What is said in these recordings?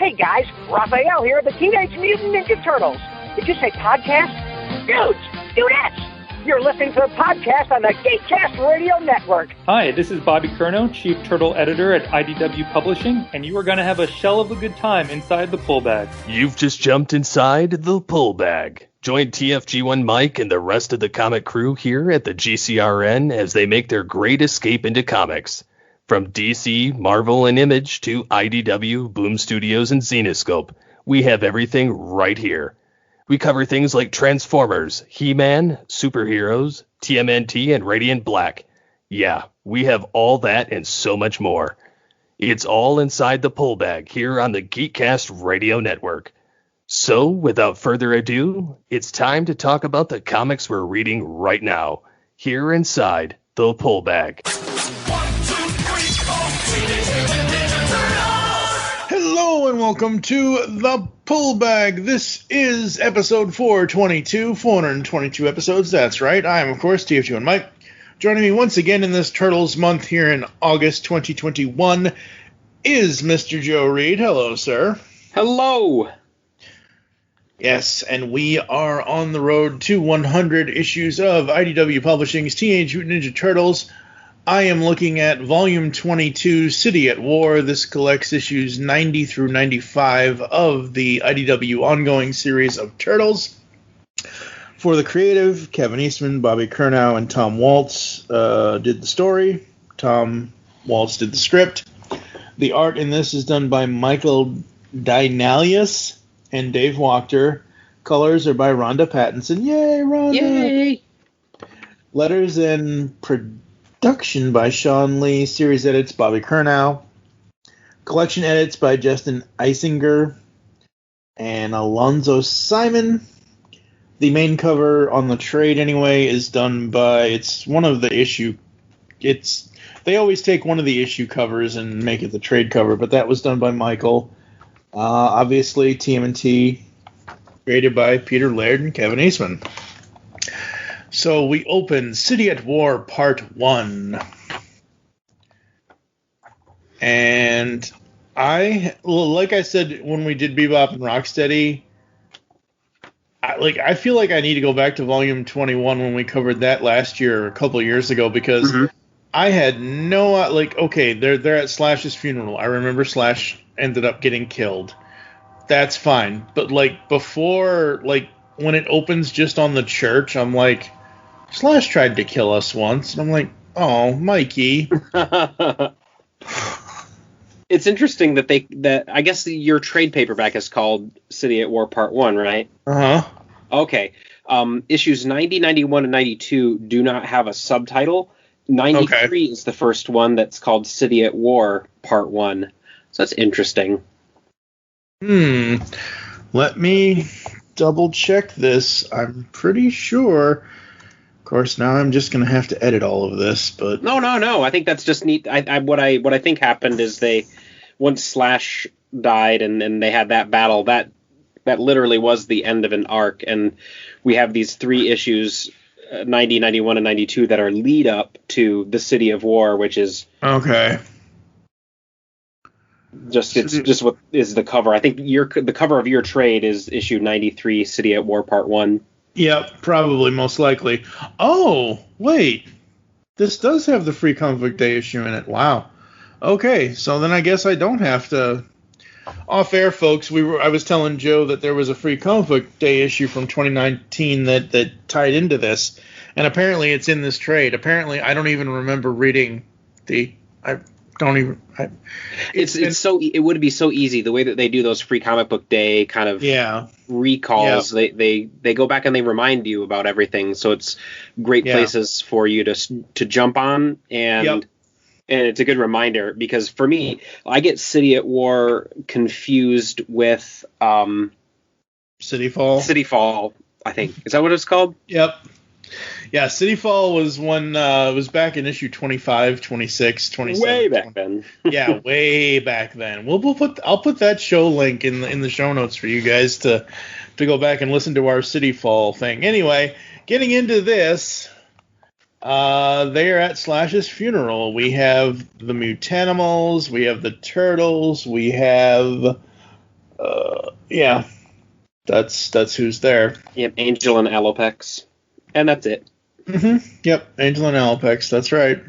Hey guys, Raphael here, the Teenage Mutant Ninja Turtles. Did you say podcast? Dudes, dudettes! You're listening to the podcast on the Geekcast Radio Network. Hi, this is Bobby Curnow, Chief Turtle Editor at IDW Publishing, and you are going to have a shell of a good time inside the pull bag. You've just jumped inside the pull bag. Join TFG1 Mike and the rest of the comic crew here at the GCRN as they make their great escape into comics. From DC, Marvel, and Image to IDW, Boom Studios, and Zenescope, we have everything right here. We cover things like Transformers, He-Man, superheroes, TMNT, and Radiant Black. Yeah, we have all that and so much more. It's all inside the pull bag here on the Geekcast Radio Network. So, without further ado, it's time to talk about the comics we're reading right now, here inside the pull bag. Hello and welcome to the Pull Bag. This is episode 422 episodes. That's right. I am, of course, TFG1 Mike. Joining me once again in this Turtles month here in August 2021 is Mr. Joe Reed. Hello, sir. Hello. Yes, and we are on the road to 100 issues of IDW Publishing's Teenage Mutant Ninja Turtles. I am looking at Volume 22, City at War. This collects issues 90 through 95 of the IDW ongoing series of Turtles. For the creative, Kevin Eastman, Bobby Curnow, and Tom Waltz did the story. Tom Waltz did the script. The art in this is done by Michael Dynalius and Dave Wachter. Colors are by Rhonda Pattinson. Yay, Rhonda! Yay! Letters and production by Sean Lee. Series edits Bobby Curnow. Collection edits by Justin Eisinger and Alonzo Simon. The main cover on the trade anyway is done by, it's one of the issue, they always take one of the issue covers and make it the trade cover, but that was done by Michael. Obviously TMNT, created by Peter Laird and Kevin Eastman. So we open City at War Part 1. And like I said when we did Bebop and Rocksteady, I feel like I need to go back to Volume 21 when we covered that last year, a couple of years ago, because I had no, okay, they're at Slash's funeral. I remember Slash ended up getting killed. That's fine. But, before, when it opens just on the church, I'm like, Slash tried to kill us once. And I'm like, oh, Mikey. It's interesting that I guess your trade paperback is called City at War Part 1, right? Uh-huh. Okay. Issues 90, 91, and 92 do not have a subtitle. 93 is the first one that's called City at War Part 1. So that's interesting. Let me double check this. I'm pretty sure. Of course, now I'm just going to have to edit all of this, but No. I think that's just neat. What I think happened is once Slash died and they had that battle, that literally was the end of an arc, and we have these 3 issues, 90, 91, and 92 that are lead up to the City of War, which is okay. It's just what is the cover. I think the cover of your trade is issue 93, City at War Part 1. Yep, probably, most likely. Oh, wait. This does have the Free Comic Book Day issue in it. Wow. Okay, so then I guess I don't have to. Off air, folks, I was telling Joe that there was a Free Comic Book Day issue from 2019 that tied into this, and apparently it's in this trade. Apparently, I don't even remember reading it would be so easy the way that they do those Free Comic Book Day kind of recalls. They go back and they remind you about everything, so it's great places for you to jump on, and it's a good reminder, because for me, I get City at War confused with City Fall, I think. Is that what it's called? Yep. Yeah, City Fall was when it was back in issue 25, 26, 27. Way back then. Yeah, way back then. I'll put that show link in the show notes for you guys to go back and listen to our City Fall thing. Anyway, getting into this, they are at Slash's funeral. We have the Mutanimals, we have the Turtles, we have Yeah, that's who's there. Yep, Angel and Alopex, and that's it. Mm-hmm. Yep, Angel and Alopex. That's right.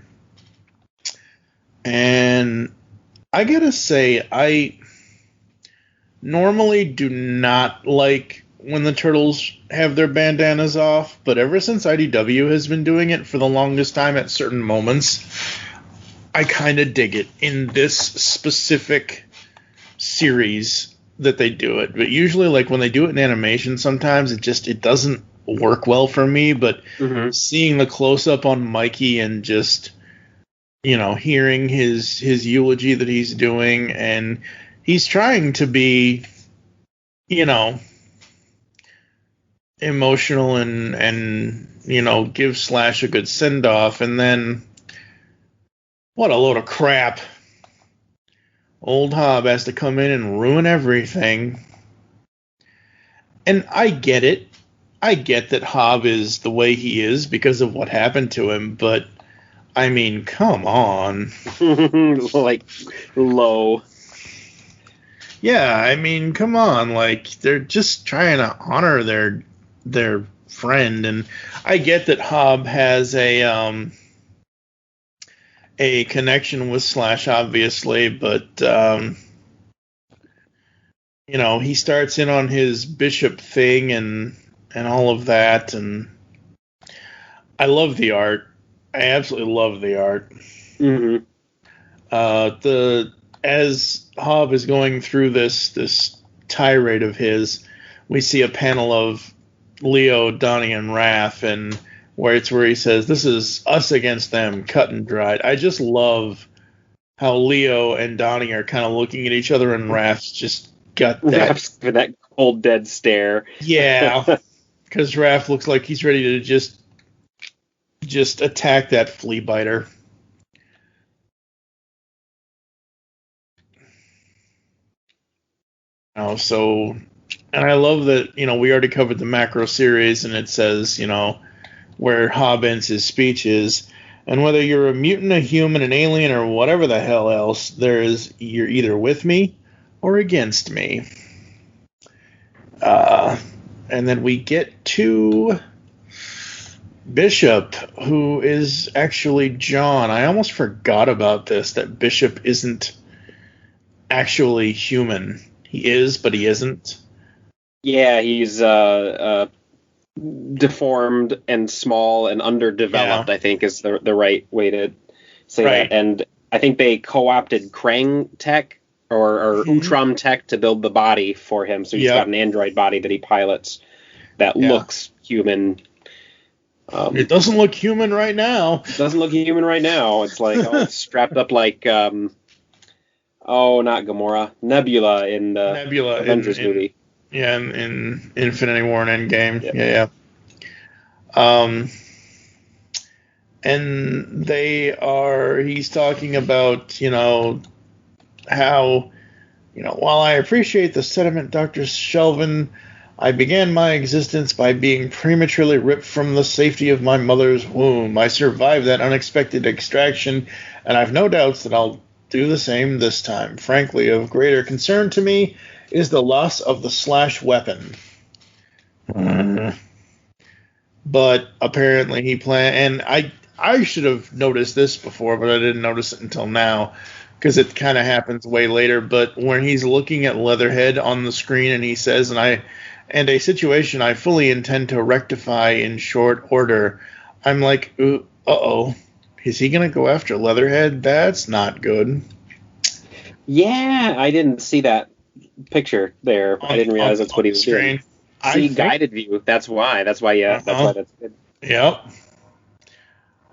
And I gotta say, I normally do not like when the Turtles have their bandanas off, but ever since IDW has been doing it for the longest time at certain moments, I kind of dig it in this specific series that they do it. But usually, like, when they do it in animation, sometimes it doesn't work well for me, but seeing the close-up on Mikey and just, hearing his eulogy that he's doing, and he's trying to be, emotional and give Slash a good send-off, and then what a load of crap. Old Hob has to come in and ruin everything. And I get it. I get that Hob is the way he is because of what happened to him, but I mean, come on. Like, low. Yeah, I mean, come on. Like, they're just trying to honor their friend, and I get that Hob has a connection with Slash, obviously, but he starts in on his Bishop thing and all of that, and I love the art. I absolutely love the art. Mm-hmm. As Hob is going through this tirade of his, we see a panel of Leo, Donnie, and Raph, and where he says, "This is us against them, cut and dried." I just love how Leo and Donnie are kind of looking at each other, and Raph's just got that cold, dead stare. Yeah, because Raph looks like he's ready to just attack that flea biter. So, and I love that, we already covered the Macro series, and it says, where Hob ends his speech is, and whether you're a mutant, a human, an alien, or whatever the hell else, you're either with me or against me. And then we get to Bishop, who is actually John. I almost forgot about this, that Bishop isn't actually human. He is, but he isn't. Yeah, he's deformed and small and underdeveloped, I think is the right way to say that. And I think they co-opted Krang tech or Utram tech to build the body for him. So he's got an android body that he pilots that looks human. It doesn't look human right now. It doesn't look human right now. It's like it's strapped up like not Gamora, Nebula in the Avengers movie. Yeah, in Infinity War and Endgame. Yeah. And he's talking about, how, while I appreciate the sentiment, Dr. Shelvin, I began my existence by being prematurely ripped from the safety of my mother's womb. I survived that unexpected extraction, and I've no doubts that I'll do the same this time. Frankly, of greater concern to me is the loss of the Slash weapon. But apparently he planned, and I should have noticed this before, but I didn't notice it until now, because it kind of happens way later. But when he's looking at Leatherhead on the screen and he says, and a situation I fully intend to rectify in short order, I'm like, uh-oh, is he going to go after Leatherhead? That's not good. Yeah, I didn't see that picture there. I didn't realize that's what he was doing. See, guided view. That's why. That's why that's good. Yep.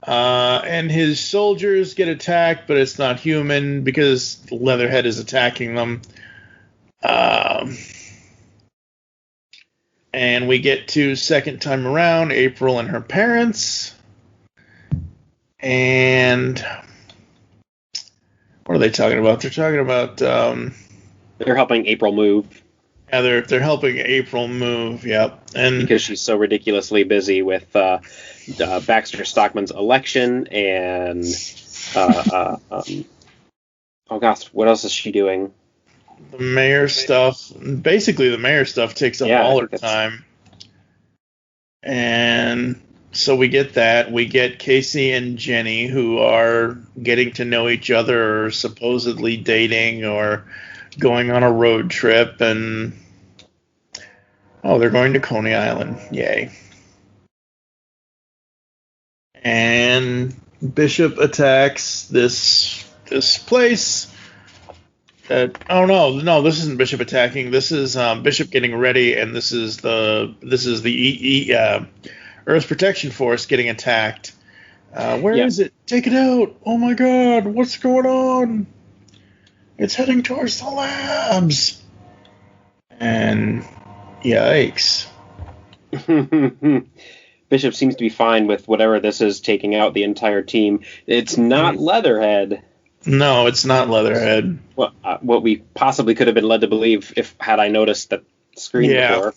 And his soldiers get attacked, but it's not human because Leatherhead is attacking them. And we get to second time around, April and her parents. And what are they talking about? They're talking about... they're helping April move. Yeah, they're helping April move, yep. And because she's so ridiculously busy with Baxter Stockman's election and... oh, gosh, what else is she doing? The mayor stuff, basically the mayor stuff takes up all her time. And so we get that. We get Casey and Jenny, who are getting to know each other, or supposedly dating, or going on a road trip. And, they're going to Coney Island. Yay. And Bishop attacks this place. No, this isn't Bishop attacking. This is Bishop getting ready, and this is the Earth Protection Force getting attacked. Where is it? Take it out! Oh my God, what's going on? It's heading towards the labs. And yikes. Bishop seems to be fine with whatever this is taking out the entire team. It's not Leatherhead. No, it's not Leatherhead. Well, what we possibly could have been led to believe had I noticed the screen before.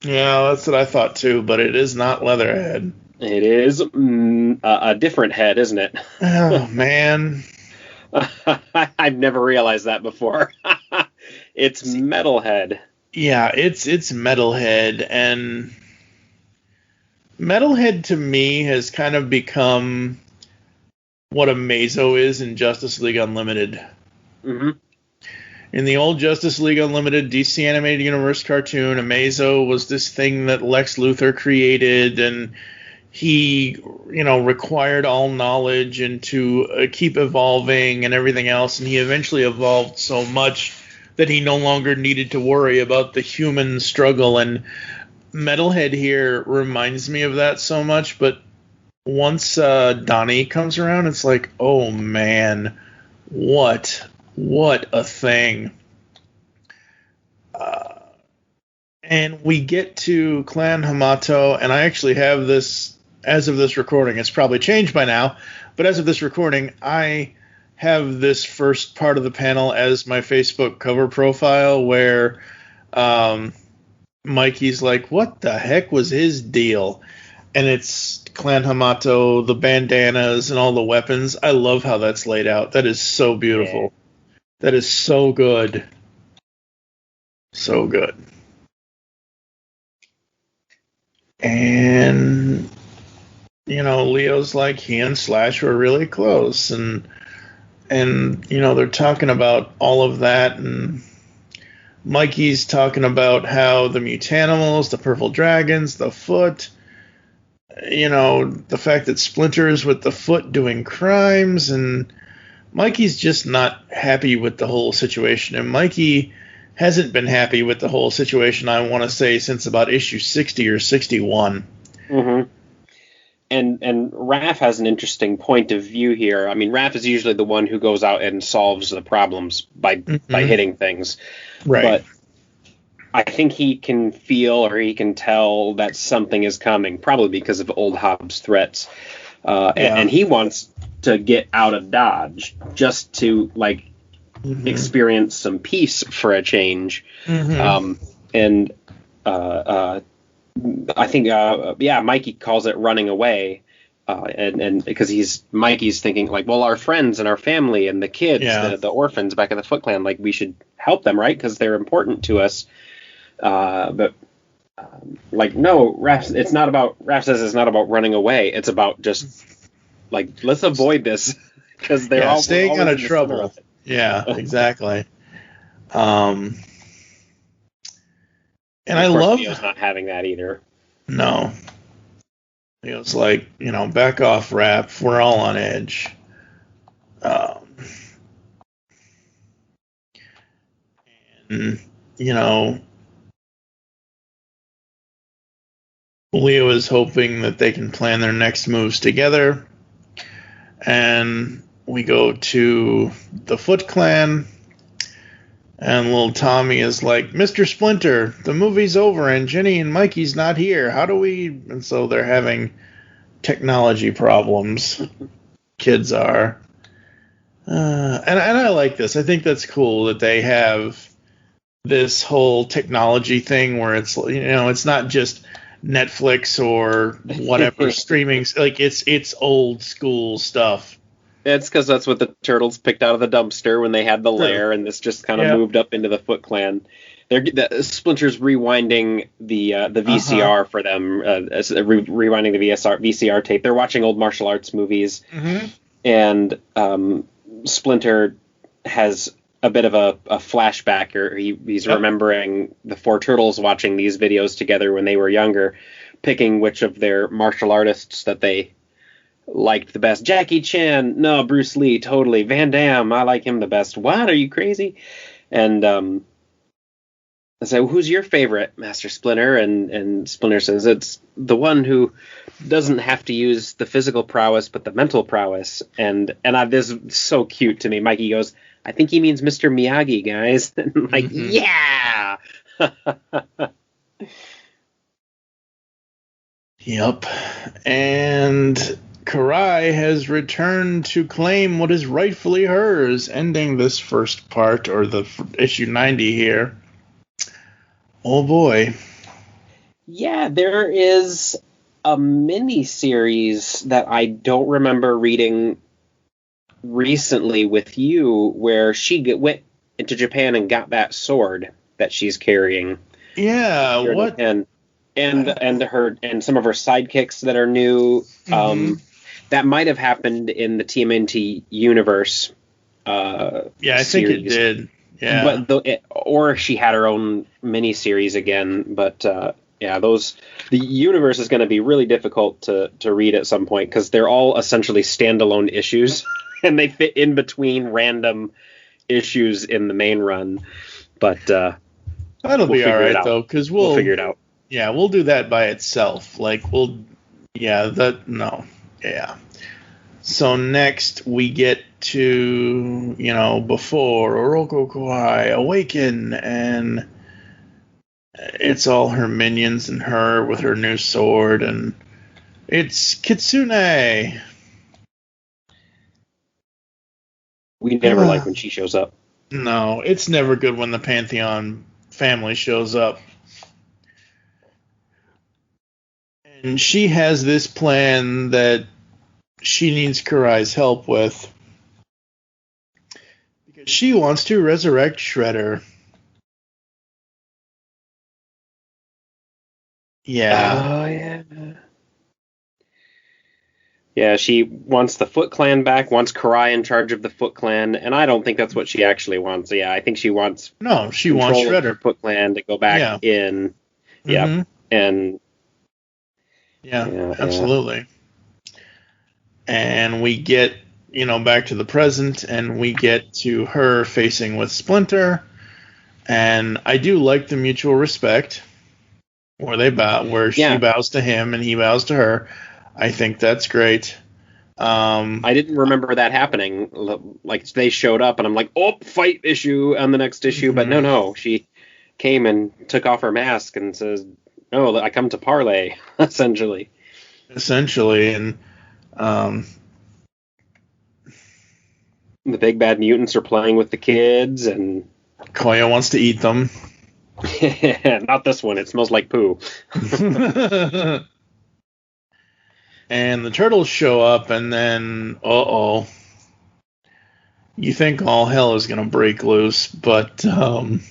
Yeah, that's what I thought too, but it is not Leatherhead. It is a different head, isn't it? Oh, man. I've never realized that before. It's Metalhead. Yeah, it's Metalhead, and Metalhead to me has kind of become what Amazo is in Justice League Unlimited. Mm-hmm. In the old Justice League Unlimited DC Animated Universe cartoon, Amazo was this thing that Lex Luthor created, and he, required all knowledge and to keep evolving and everything else, and he eventually evolved so much that he no longer needed to worry about the human struggle, and Metalhead here reminds me of that so much, but once Donnie comes around, it's like, oh man, what a thing. And we get to Clan Hamato, and I actually have this, as of this recording, it's probably changed by now, but as of this recording, I have this first part of the panel as my Facebook cover profile, where Mikey's like, what the heck was his deal? And it's Clan Hamato, the bandanas, and all the weapons. I love how that's laid out. That is so beautiful. Yeah. That is so good. So good. And, Leo's like, he and Slash were really close. And they're talking about all of that. And Mikey's talking about how the Mutanimals, the Purple Dragons, the Foot, the fact that Splinter is with the Foot doing crimes, and Mikey's just not happy with the whole situation. And Mikey hasn't been happy with the whole situation, I want to say, since about issue 60 or 61. Mm-hmm. And Raph has an interesting point of view here. I mean, Raph is usually the one who goes out and solves the problems by hitting things. Right. But I think he can feel, or he can tell, that something is coming, probably because of Old Hobbs' threats. And he wants to get out of Dodge just to, experience some peace for a change. Mm-hmm. I think, Mikey calls it running away. And because Mikey's thinking, our friends and our family and the kids, the orphans back at the Foot Clan, we should help them, right? Because they're important to us. But no, Raph says it's not about running away. It's about just let's avoid this, because they're all staying out of trouble. Yeah, exactly. And I love Leo's not having that either. No. Leo's like, back off, Raph. We're all on edge. And, Leo is hoping that they can plan their next moves together. And we go to the Foot Clan. And little Tommy is like, Mr. Splinter, the movie's over and Jenny and Mikey's not here. How do we... And so they're having technology problems. Kids are. And I like this. I think that's cool that they have this whole technology thing where it's, it's not just Netflix or whatever streaming. It's old school stuff. It's because that's what the turtles picked out of the dumpster when they had the lair, and this just kind of moved up into the Foot Clan. Splinter's rewinding the VCR for them, rewinding the VCR tape. They're watching old martial arts movies, and Splinter has a bit of a flashback, or he's remembering the four turtles watching these videos together when they were younger, picking which of their martial artists that they liked the best. Jackie Chan, no. Bruce Lee, totally. Van Damme, I like him the best. What, are you crazy? And I say, who's your favorite, Master Splinter? And Splinter says, it's the one who doesn't have to use the physical prowess, but the mental prowess. And this is so cute to me. Mikey goes, I think he means Mr. Miyagi, guys. And I'm like, yeah! Yep. And Karai has returned to claim what is rightfully hers, ending this first part, or the issue 90 here. Oh boy. Yeah, there is a mini-series that I don't remember reading recently with you, where she went into Japan and got that sword that she's carrying. Yeah, what? And some of her sidekicks that are new. That might have happened in the TMNT Universe. I think it did. Yeah, or she had her own mini-series again. But the universe is going to be really difficult to read at some point, because they're all essentially standalone issues, and they fit in between random issues in the main run. But that'll be all right though, because we'll figure it out. Yeah, we'll do that by itself. So next we get to, before Oroko Karai awaken, and it's all her minions and her with her new sword, and it's Kitsune. We never like when she shows up. No, it's never good when the Pantheon family shows up. And she has this plan that she needs Karai's help with, because she wants to resurrect Shredder. Yeah. Oh, yeah. Yeah, she wants the Foot Clan back, wants Karai in charge of the Foot Clan, and I don't think that's what she actually wants. Yeah, I think she wants she wants Shredder. Foot Clan to go back in. Yeah, and yeah, absolutely. And we get, back to the present, and we get to her facing with Splinter, and I do like the mutual respect where she bows to him and he bows to her. I think that's great. I didn't remember that happening. Like, they showed up, and I'm like, oh, fight issue on the next issue. But no, she came and took off her mask and says, no, I come to parlay, essentially. And the big bad mutants are playing with the kids, and Koya wants to eat them. Not this one. It smells like poo. And the turtles show up, and then, you think all hell is going to break loose, but, and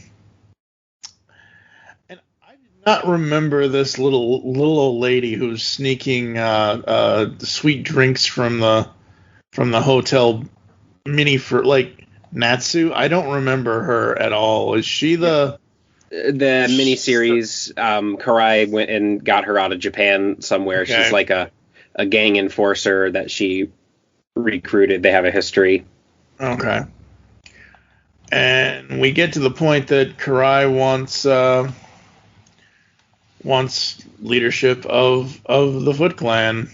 I did not remember this little old lady who's sneaking sweet drinks from the hotel mini for, like, Natsu. I don't remember her at all. Is she the miniseries? Karai went and got her out of Japan somewhere. Okay. She's like a gang enforcer that she recruited. They have a history. Okay. And we get to the point that Karai wants leadership of the Foot Clan.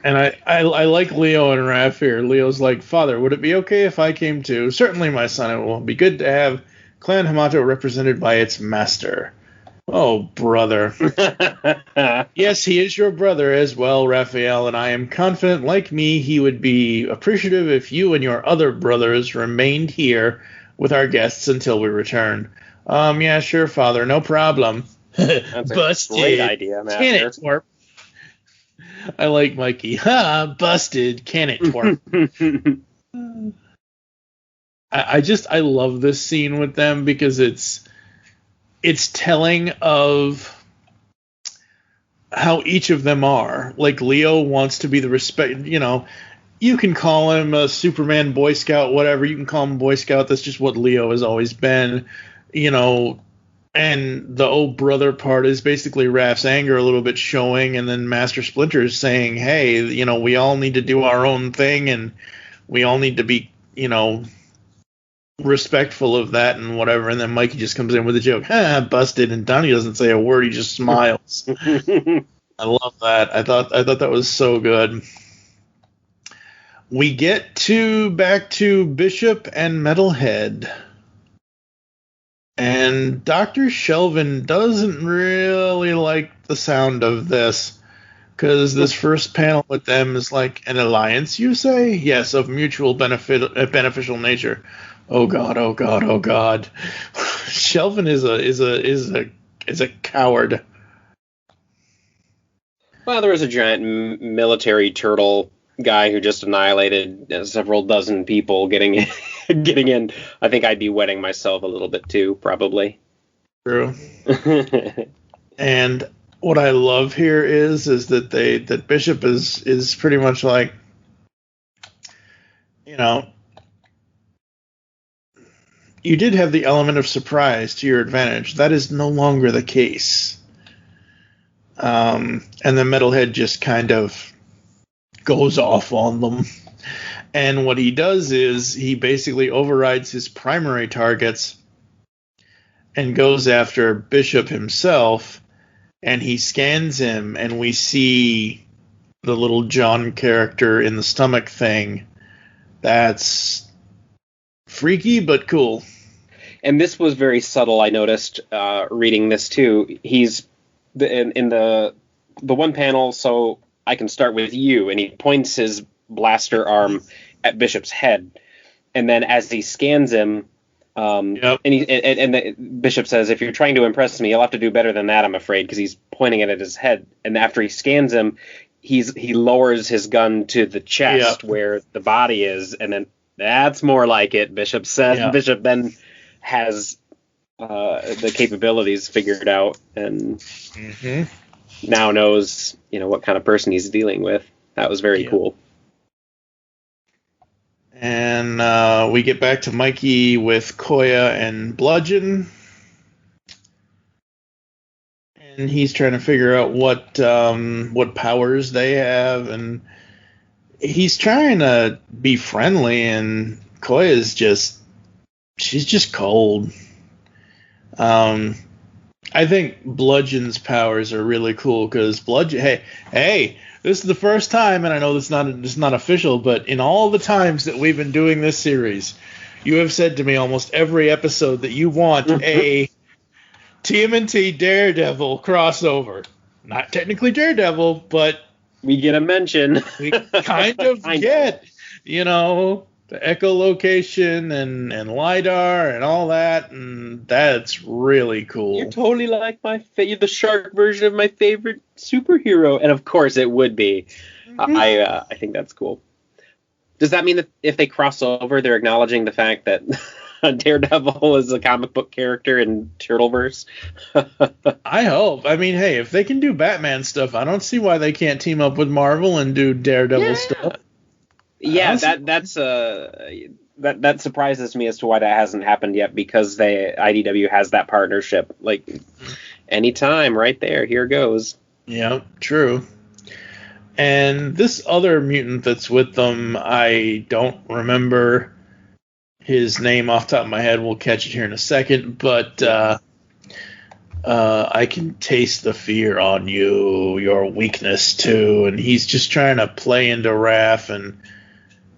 And I like Leo and Raph here. Leo's like, Father, would it be okay if I came too? Certainly, my son. It will be good to have Clan Hamato represented by its master. Oh, brother. Yes, he is your brother as well, Raphael, and I am confident, like me, he would be appreciative if you and your other brothers remained here with our guests until we return. Yeah, sure, Father, no problem. That's a great idea, Master. I like Mikey. Ha! Busted. Can it twerk? I love this scene with them because it's telling of how each of them are. Like, Leo wants to be the respect, you can call him a Superman, Boy Scout, whatever. You can call him Boy Scout. That's just what Leo has always been, and the old brother part is basically Raph's anger a little bit showing, and then Master Splinter is saying, hey, we all need to do our own thing, and we all need to be, respectful of that and whatever. And then Mikey just comes in with a joke, busted, and Donnie doesn't say a word, he just smiles. I love that. I thought that was so good. We get back to Bishop and Metalhead. And Dr. Shelvin doesn't really like the sound of this, because this first panel with them is like, an alliance, you say? Yes, of mutual beneficial nature. Oh God, oh God, oh God. Shelvin is a coward. Well, there was a giant military turtle guy who just annihilated several dozen people getting in. I think I'd be wetting myself a little bit too, probably. True. And what I love here is that Bishop is pretty much like, you did have the element of surprise to your advantage. That is no longer the case. And the Metalhead just kind of goes off on them. And what he does is he basically overrides his primary targets and goes after Bishop himself, and he scans him, and we see the little John character in the stomach thing. That's freaky, but cool. And this was very subtle, I noticed, reading this too. He's in the one panel, so I can start with you, and he points his blaster arm at Bishop's head. And then as he scans him, and the Bishop says, if you're trying to impress me, you'll have to do better than that, I'm afraid, because he's pointing it at his head. And after he scans him, he lowers his gun to the chest where the body is, and then that's more like it, Bishop says. Yeah. Bishop then has the capabilities figured out and now knows, what kind of person he's dealing with. That was very cool. And we get back to Mikey with Koya and Bludgeon. And he's trying to figure out what powers they have, and he's trying to be friendly, and Koya's she's just cold. I think Bludgeon's powers are really cool because Bludgeon, hey, this is the first time, and I know this is not official, but in all the times that we've been doing this series, you have said to me almost every episode that you want a TMNT Daredevil crossover. Not technically Daredevil, but we get a mention. We kind of get, the echolocation and LiDAR and all that, and that's really cool. You're totally like the shark version of my favorite superhero, and of course it would be. I think that's cool. Does that mean that if they cross over, they're acknowledging the fact that Daredevil is a comic book character in Turtleverse? I hope. I mean, hey, if they can do Batman stuff, I don't see why they can't team up with Marvel and do Daredevil stuff. Yeah, that surprises me as to why that hasn't happened yet, because IDW has that partnership. Like, anytime, right there, here goes. Yeah, true. And this other mutant that's with them, I don't remember his name off the top of my head. We'll catch it here in a second, but I can taste the fear on you, your weakness too. And he's just trying to play into Raph and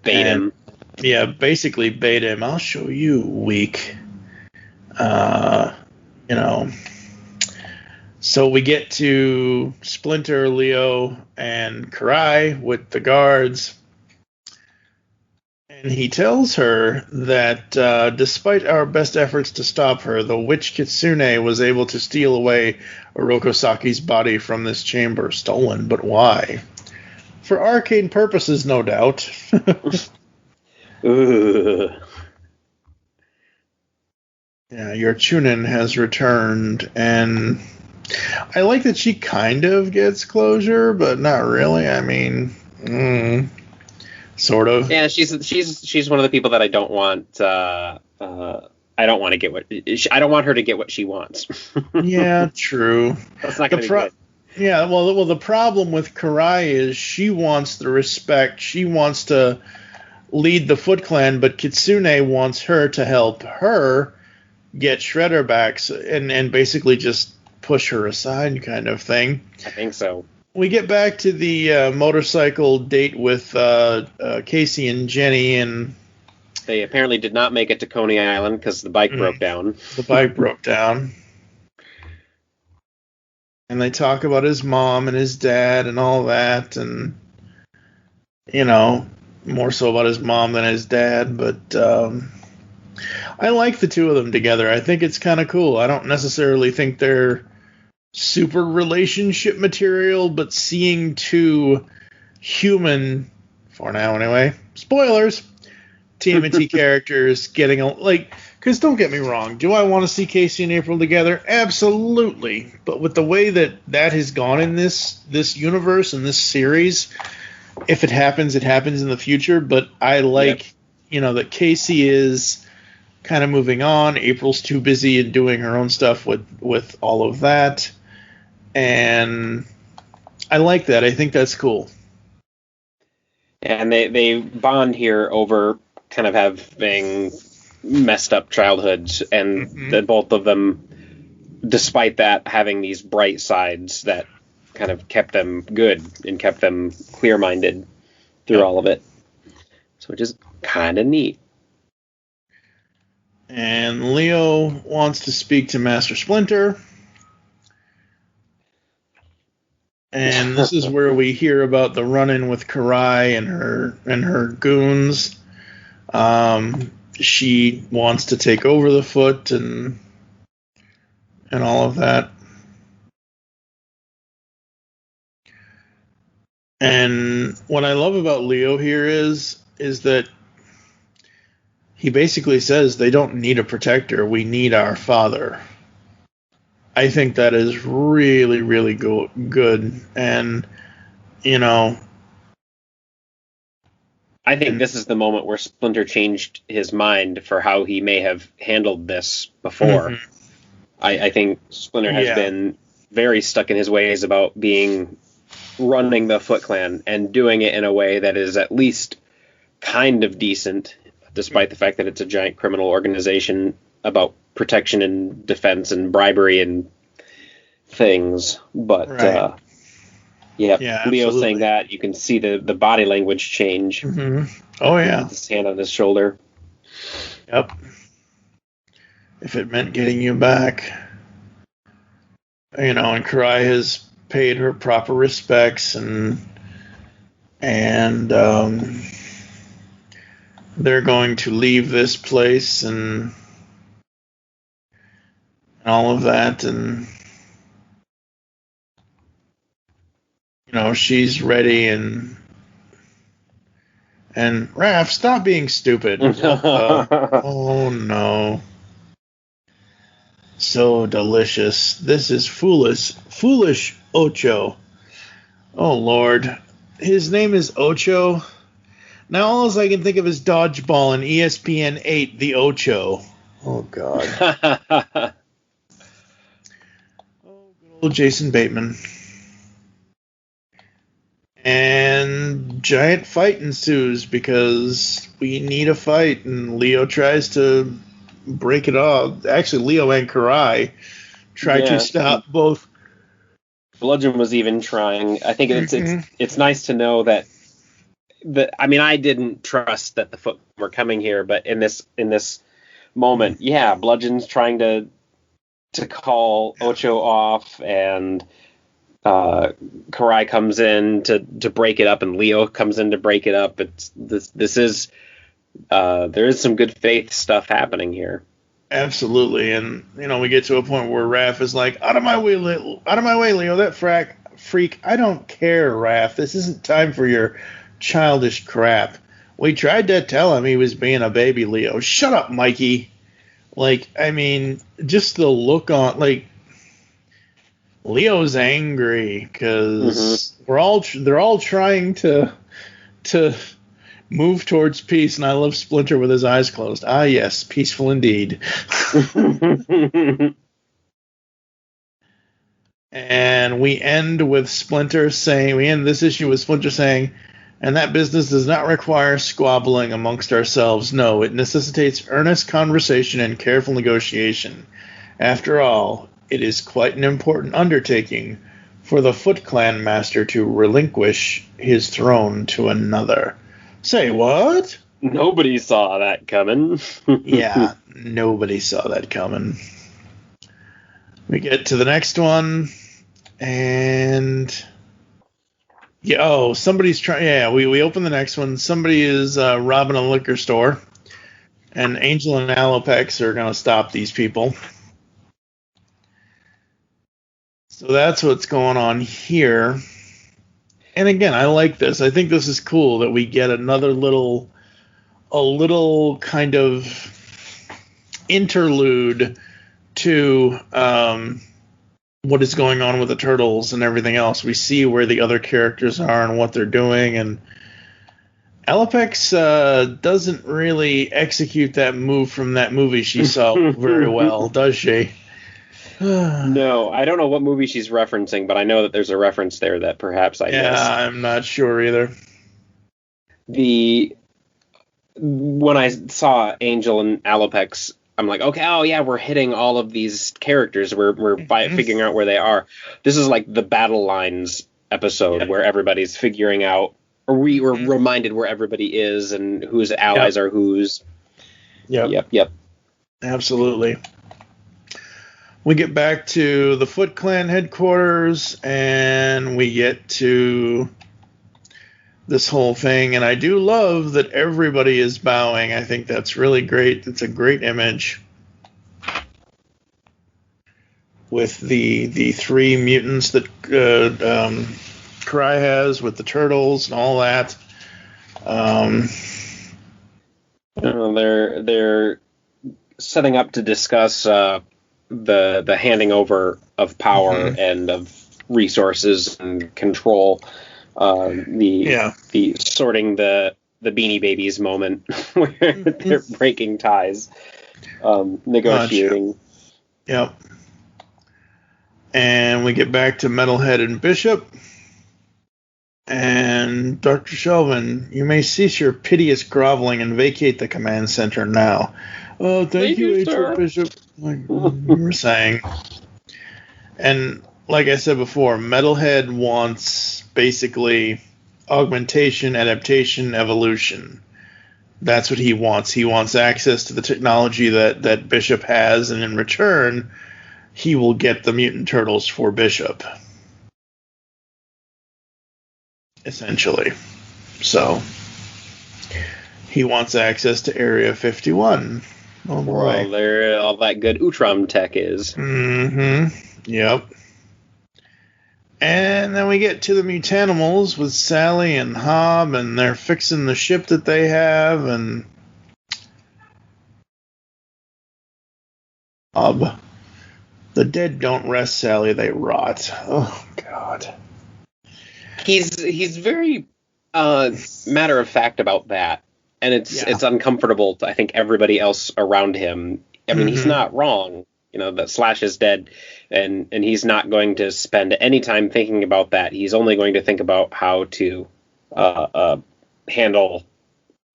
bait him. Yeah, basically bait him. I'll show you weak. So we get to Splinter, Leo, and Karai with the guards. And he tells her that despite our best efforts to stop her, the witch Kitsune was able to steal away Orokosaki's body from this chamber. Stolen, but why? for arcane purposes, no doubt. Yeah, your Chunin has returned, and I like that she kind of gets closure, but not really. I mean, sort of. Yeah, she's one of the people that I don't want. I don't want to get I don't want her to get what she wants. Yeah, true. That's not going to be good. Yeah, well, the problem with Karai is she wants the respect. She wants to lead the Foot Clan, but Kitsune wants her to help her get Shredder back and basically just push her aside kind of thing. I think so. We get back to the motorcycle date with Casey and Jenny, and they apparently did not make it to Coney Island because the bike broke down. The bike broke down. And they talk about his mom and his dad and all that, and, you know, more so about his mom than his dad, but I like the two of them together. I think it's kind of cool. I don't necessarily think they're super relationship material, but seeing two human, for now anyway, spoilers, TMNT characters getting, like, because don't get me wrong, do I want to see Casey and April together? Absolutely. But with the way that has gone in this universe and this series, if it happens in the future. But I like, that Casey is kind of moving on. April's too busy and doing her own stuff with all of that. And I like that. I think that's cool. And they bond here over kind of having messed up childhoods, and that both of them, despite that, having these bright sides that kind of kept them good and kept them clear-minded through all of it. So which is kind of neat. And Leo wants to speak to Master Splinter. And this is where we hear about the run-in with Karai and her goons. She wants to take over the Foot and all of that. And what I love about Leo here is that he basically says they don't need a protector. We need our father. I think that is really, really good. And, I think this is the moment where Splinter changed his mind for how he may have handled this before. Mm-hmm. I think Splinter has been very stuck in his ways about running the Foot Clan and doing it in a way that is at least kind of decent, despite the fact that it's a giant criminal organization about protection and defense and bribery and things. But right. Leo saying that, you can see the body language change. Mm-hmm. Oh yeah, his hand on his shoulder. Yep. If it meant getting you back, and Karai has paid her proper respects, and they're going to leave this place and all of that, and she's ready, and Raph, stop being stupid. Oh no. So delicious. This is foolish Ocho. Oh Lord. His name is Ocho. Now all I can think of is Dodgeball and ESPN 8, the Ocho. Oh God. Oh, good old Jason Bateman. And giant fight ensues because we need a fight, and Leo tries to break it off. Actually, Leo and Karai try to stop both. Bludgeon was even trying. I think it's nice to know that. I didn't trust that the Foot were coming here, but in this moment, Bludgeon's trying to call Ocho off, and Karai comes in to break it up, and Leo comes in to break it up. There is some good faith stuff happening here. Absolutely, and we get to a point where Raph is like, out of my way, Leo, that freak, I don't care, Raph. This isn't time for your childish crap. We tried to tell him he was being a baby, Leo. Shut up, Mikey. Like, I mean, just the look on, like, Leo's angry because they're all trying to move towards peace, and I love Splinter with his eyes closed. Ah, yes, peaceful indeed. And we end with Splinter saying, we end this issue with Splinter saying, and that business does not require squabbling amongst ourselves. No, it necessitates earnest conversation and careful negotiation. After all, it is quite an important undertaking for the Foot Clan master to relinquish his throne to another. Say what? Nobody saw that coming. Yeah, nobody saw that coming. We get to the next one, and somebody's trying. Yeah, we open the next one. Somebody is robbing a liquor store, and Angel and Alopex are going to stop these people. So that's what's going on here. And again, I like this. I think this is cool that we get another little kind of interlude to what is going on with the Turtles and everything else. We see where the other characters are and what they're doing. And Alopex doesn't really execute that move from that movie she saw very well, does she? No, I don't know what movie she's referencing, but I know that there's a reference there that perhaps I missed. Yeah, I'm not sure either. When I saw Angel and Alopex, I'm like, okay, oh yeah, we're hitting all of these characters. We're figuring out where they are. This is like the Battle Lines episode where everybody's figuring out, or we were reminded where everybody is and whose allies are whose. Yep. Absolutely. We get back to the Foot Clan headquarters, and we get to this whole thing. And I do love that everybody is bowing. I think that's really great. It's a great image with the three mutants that Karai has with the turtles and all that. They're setting up to discuss the handing over of power and of resources and control, the sorting the Beanie Babies moment where they're breaking ties, negotiating. Yep. And we get back to Metalhead and Bishop. And Dr. Shelvin, you may cease your piteous groveling and vacate the command center now. Oh, thank you, H.R. Bishop. Like you were saying. And like I said before, Metalhead wants basically augmentation, adaptation, evolution. That's what he wants. He wants access to the technology that Bishop has, and in return, he will get the mutant turtles for Bishop. Essentially. So, he wants access to Area 51. Oh boy. Well, there all that good Utrom tech is. Yep. And then we get to the Mutanimals with Sally and Hob, and they're fixing the ship that they have, and Hob. The dead don't rest, Sally, they rot. Oh, God. He's very matter of fact about that, and it's uncomfortable to, I think, everybody else around him. I mean, he's not wrong. You know, that Slash is dead, and he's not going to spend any time thinking about that. He's only going to think about how to handle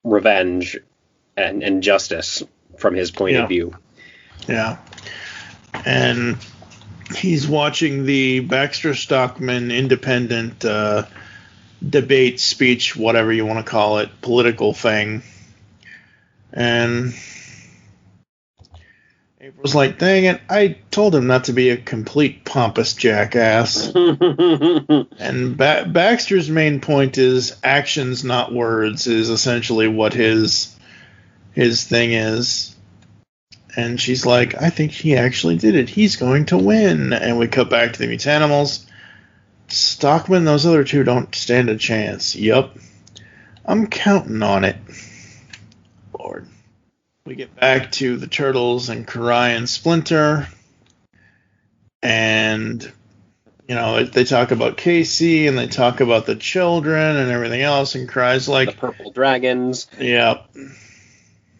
revenge and justice from his point of view. Yeah. And he's watching the Baxter Stockman independent debate speech, whatever you want to call it, political thing. And April's like, dang it, I told him not to be a complete pompous jackass. And Baxter's main point is actions, not words, is essentially what his thing is. And she's like, I think he actually did it. He's going to win. And we cut back to the Mutanimals. Stockman, those other two don't stand a chance. Yup. I'm counting on it. Lord. We get back to the Turtles and Karai and Splinter. And, they talk about Casey and they talk about the children and everything else. And Karai's like... The purple dragons. Yeah.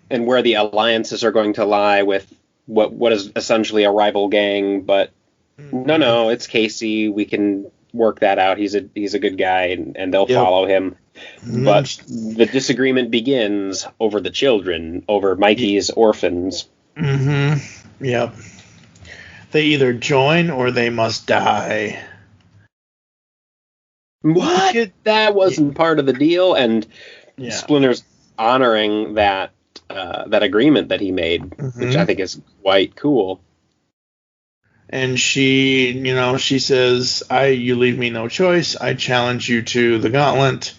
And where the alliances are going to lie with what is essentially a rival gang. But no, it's Casey. We can work that out. He's a good guy and they'll follow him. But the disagreement begins over the children, over Mikey's orphans. Mm-hmm. Yep. They either join or they must die. What? That wasn't part of the deal, and Splinter's honoring that agreement that he made, which I think is quite cool. And she says, you leave me no choice. I challenge you to the gauntlet.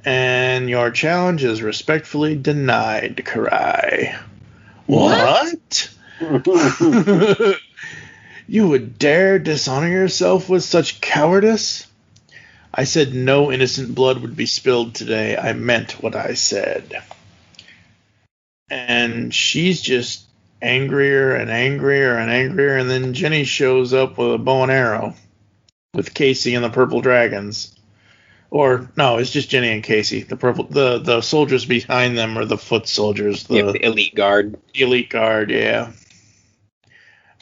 And your challenge is respectfully denied, Karai. What? You would dare dishonor yourself with such cowardice? I said no innocent blood would be spilled today. I meant what I said. And she's just angrier and angrier and angrier. And then Jenny shows up with a bow and arrow with Casey and the purple dragons. Or no, it's just Jenny and Casey. The soldiers behind them are the foot soldiers. The elite guard. The elite guard, yeah.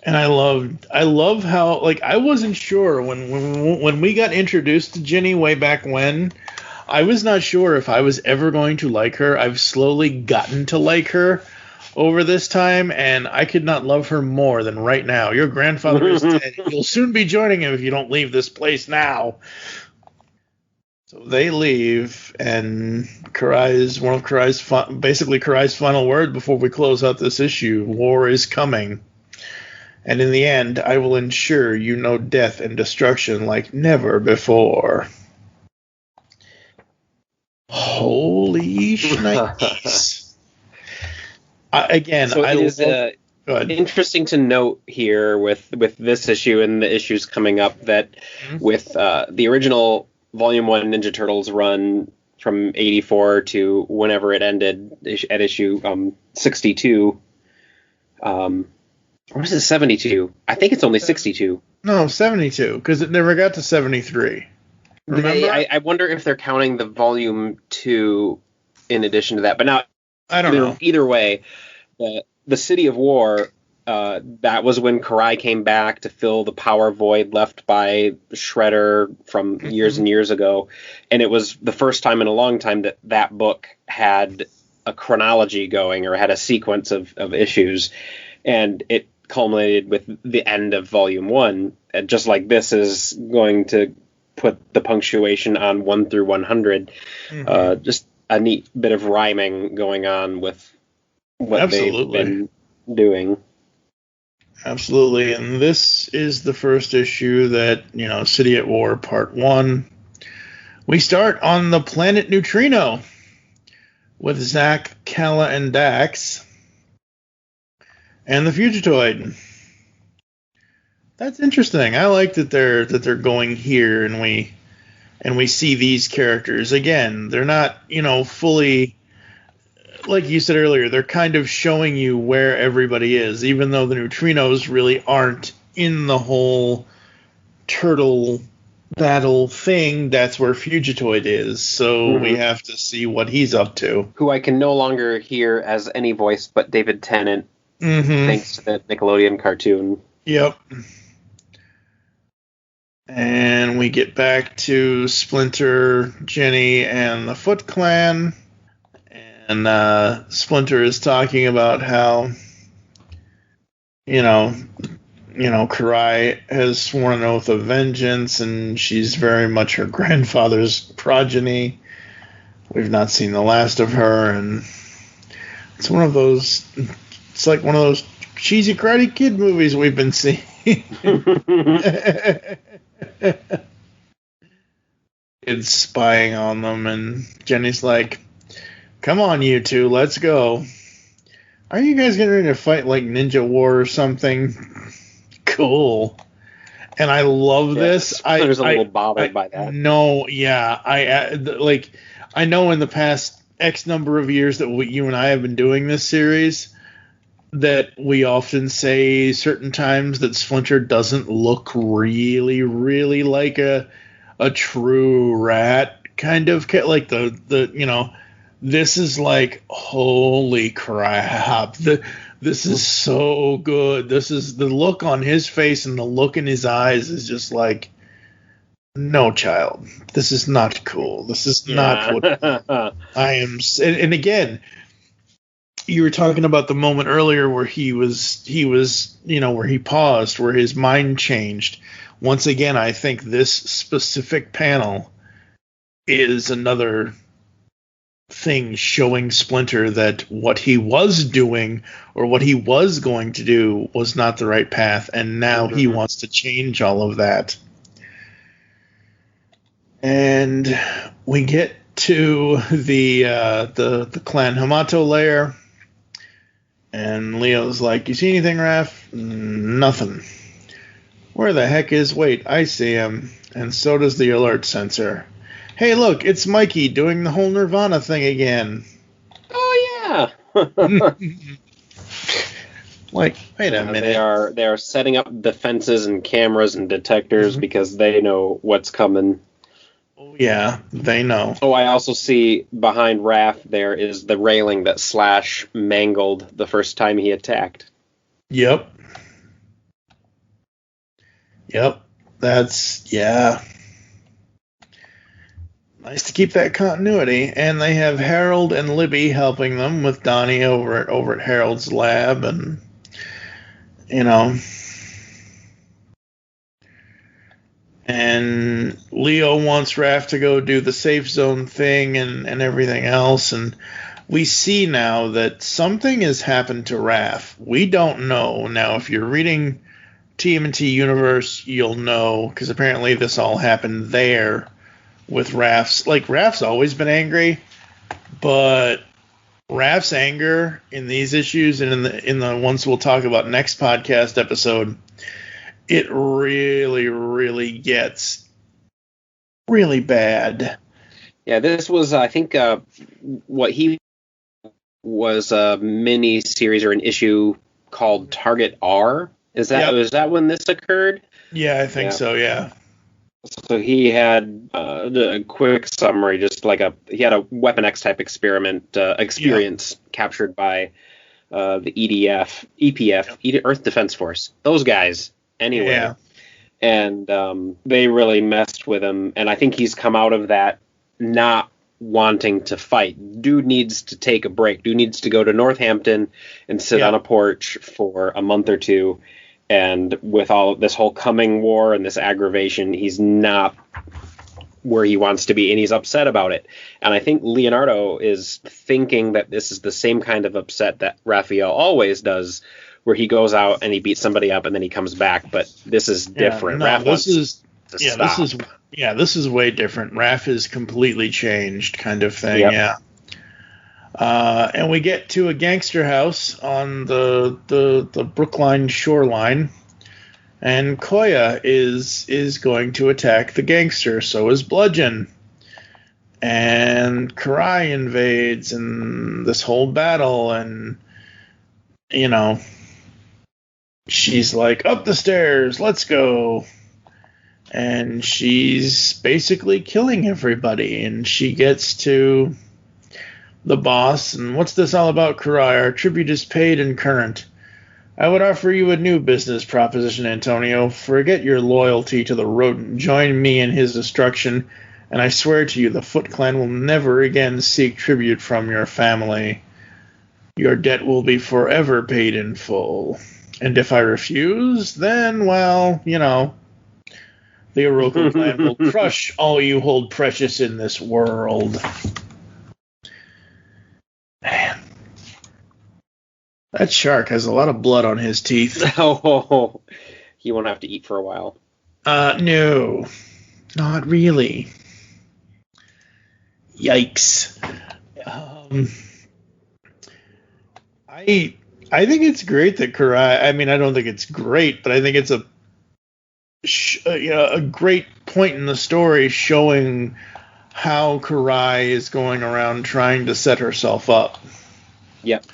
And I love how, like, I wasn't sure when we got introduced to Jenny way back when. I was not sure if I was ever going to like her. I've slowly gotten to like her over this time, and I could not love her more than right now. Your grandfather is dead. You'll soon be joining him if you don't leave this place now. So they leave, and Karai's final word before we close out this issue: war is coming. And in the end, I will ensure you know death and destruction like never before. Holy shnikes. Interesting to note here with this issue and the issues coming up that with the original Volume 1 Ninja Turtles run from 84 to whenever it ended at issue 62. Or is it 72? I think it's only 62. No, 72, because it never got to 73. Remember? I wonder if they're counting the Volume 2 in addition to that. But now, I don't know. Either way, the City of War, that was when Karai came back to fill the power void left by Shredder from years and years ago. And it was the first time in a long time that book had a chronology going, or had a sequence of issues. And it culminated with the end of Volume 1. And just like this is going to put the punctuation on 1 through 100. Just a neat bit of rhyming going on with what they've been doing. Absolutely. And this is the first issue that, City at War Part 1. We start on the planet Neutrino with Zack, Kala, and Dax. And the Fugitoid. That's interesting. I like that they're going here, and we see these characters again. They're not, fully, like you said earlier. They're kind of showing you where everybody is, even though the neutrinos really aren't in the whole turtle battle thing. That's where Fugitoid is. So we have to see what he's up to. Who I can no longer hear as any voice but David Tennant. Thanks to the Nickelodeon cartoon. Yep. And we get back to Splinter, Jenny, and the Foot Clan. And Splinter is talking about how, Karai has sworn an oath of vengeance, and she's very much her grandfather's progeny. We've not seen the last of her, and it's one of those... It's like one of those cheesy Karate Kid movies we've been seeing. It's spying on them, and Jenny's like, come on, you two, let's go. Are you guys getting ready to fight like Ninja War or something? Cool. and I love this. I was a little bothered by that. No, yeah, I know in the past X number of years that you and I have been doing this series, that we often say certain times that Splinter doesn't look really, really like a true rat kind of like the this is like, holy crap, this is so good. This is the look on his face and the look in his eyes is just like, no, child, this is not cool. This is not what I am. And again, you were talking about the moment earlier where he was, where he paused, where his mind changed. Once again, I think this specific panel is another thing showing Splinter that what he was doing or what he was going to do was not the right path, and now he wants to change all of that. And we get to the Clan Hamato lair. And Leo's like, you see anything, Raph? Nothing. Where the heck is... Wait, I see him. And so does the alert sensor. Hey, look, it's Mikey doing the whole Nirvana thing again. Oh, yeah. Like, wait a minute. They are setting up defenses and cameras and detectors because they know what's coming. Oh, yeah, they know. Oh, I also see behind Raph there is the railing that Slash mangled the first time he attacked. Yep. That's, yeah. Nice to keep that continuity. And they have Harold and Libby helping them with Donnie over at Harold's lab, and, and Leo wants Raph to go do the safe zone thing and everything else. And we see now that something has happened to Raph. We don't know. Now, if you're reading TMNT Universe, you'll know, because apparently this all happened there with Raph's. Like, Raph's always been angry, but Raph's anger in these issues and in the ones we'll talk about next podcast episode, it really, really gets really bad. Yeah, this was, I think, what he was a mini series or an issue called Target R. Was that when this occurred? Yeah, I think so. Yeah. So he had a quick summary, just like he had a Weapon X type experience captured by the EPF, Earth Defense Force. Those guys. Anyway, yeah. And they really messed with him, and I think he's come out of that not wanting to fight. Dude needs to take a break. Dude needs to go to Northampton and sit on a porch for a month or two, and with all of this whole coming war and this aggravation, he's not where he wants to be, and he's upset about it. And I think Leonardo is thinking that this is the same kind of upset that Raphael always does, where he goes out and he beats somebody up and then he comes back, but this is different. This is way different. Raph is completely changed, kind of thing. Yep. Yeah. And we get to a gangster house on the Brookline shoreline, and Koya is going to attack the gangster. So is Bludgeon, and Karai invades, and this whole battle, and she's like, up the stairs, let's go. And she's basically killing everybody. And she gets to the boss. And what's this all about, Karai? Our tribute is paid and current. I would offer you a new business proposition, Antonio. Forget your loyalty to the rodent. Join me in his destruction. And I swear to you, the Foot Clan will never again seek tribute from your family. Your debt will be forever paid in full. And if I refuse, then, well, the Oroku clan will crush all you hold precious in this world. Man. That shark has a lot of blood on his teeth. Oh, he won't have to eat for a while. No. Not really. Yikes. I think it's great that Karai... I mean, I don't think it's great, but I think it's a great point in the story showing how Karai is going around trying to set herself up. Yep,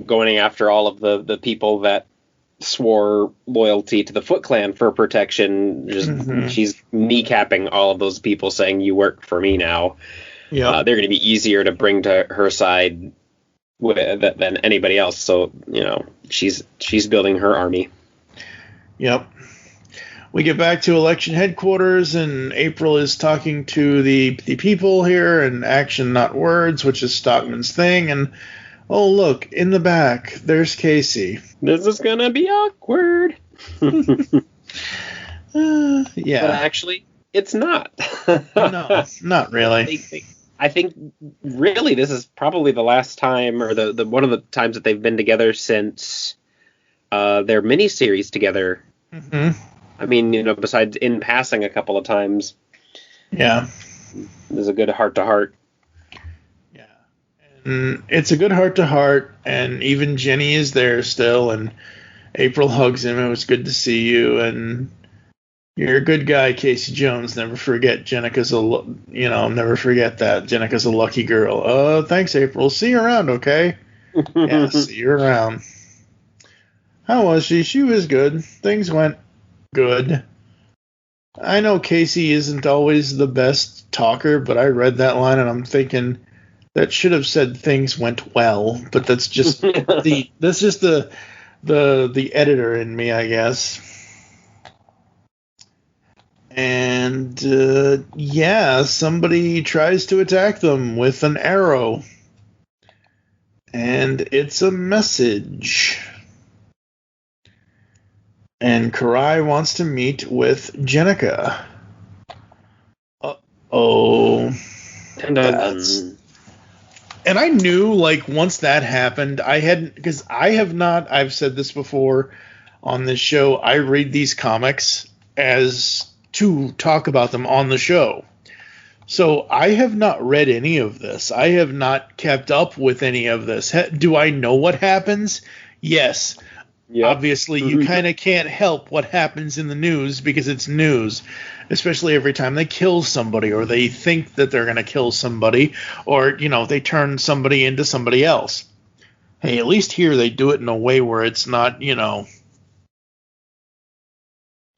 going after all of the people that swore loyalty to the Foot Clan for protection. She's kneecapping all of those people, saying, "You work for me now." Yeah, they're going to be easier to bring to her side than anybody else. So she's building her army. Yep. We get back to election headquarters, and April is talking to the people here, and action, not words, which is Stockman's thing. And oh, look, in the back, there's Casey. This is going to be awkward. Yeah. But actually, it's not. No, not really. I think really this is probably the last time, or the one of the times that they've been together since their miniseries together. Mm-hmm. I mean, besides in passing a couple of times. Yeah. There's a good heart-to-heart. Yeah. And it's a good heart-to-heart, and even Jenny is there still, and April hugs him. It was good to see you, and you're a good guy, Casey Jones. Never forget Jenica's never forget that. Jenica's a lucky girl. Thanks, April. See you around, okay? Yeah, see you around. How was she? She was good. Things went good. I know Casey isn't always the best talker, but I read that line and I'm thinking that should have said things went well, but that's just the editor in me, I guess. And somebody tries to attack them with an arrow. And it's a message. And Karai wants to meet with Jenica. Uh-oh. And I knew, once that happened, I've said this before on this show, I read these comics as to talk about them on the show. So I have not read any of this. I have not kept up with any of this. Do I know what happens? Yes. Yep. Obviously, you kind of can't help what happens in the news because it's news, especially every time they kill somebody or they think that they're going to kill somebody or, they turn somebody into somebody else. Hey, at least here they do it in a way where it's not,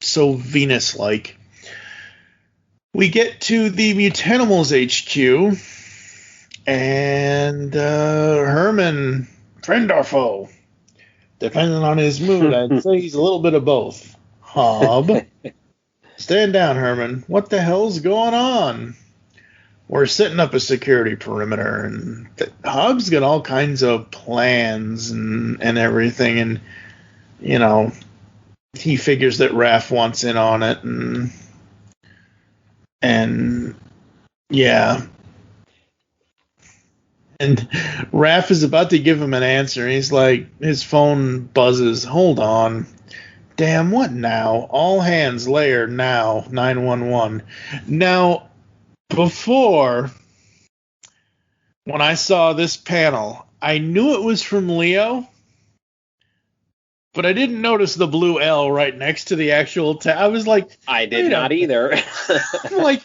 so Venus-like. We get to the Mutanimals HQ, and Herman, friend or foe? Depending on his mood, I'd say he's a little bit of both. Hob. Stand down, Herman. What the hell's going on? We're setting up a security perimeter, and Hobbs got all kinds of plans and everything, and, he figures that Raph wants in on it, and yeah. And Raph is about to give him an answer. He's like, his phone buzzes. Hold on. Damn, what now? All hands layer now. 911. Now, before, when I saw this panel, I knew it was from Leo, but I didn't notice the blue L right next to the actual tab. I was like, I did not either. I'm like,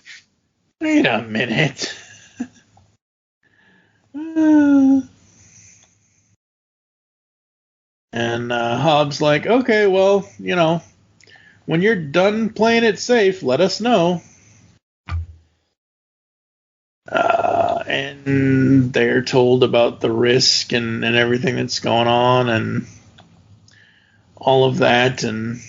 wait a minute. And Hobbs like, okay, well, when you're done playing it safe, let us know. And they're told about the risk and everything that's going on and all of that. And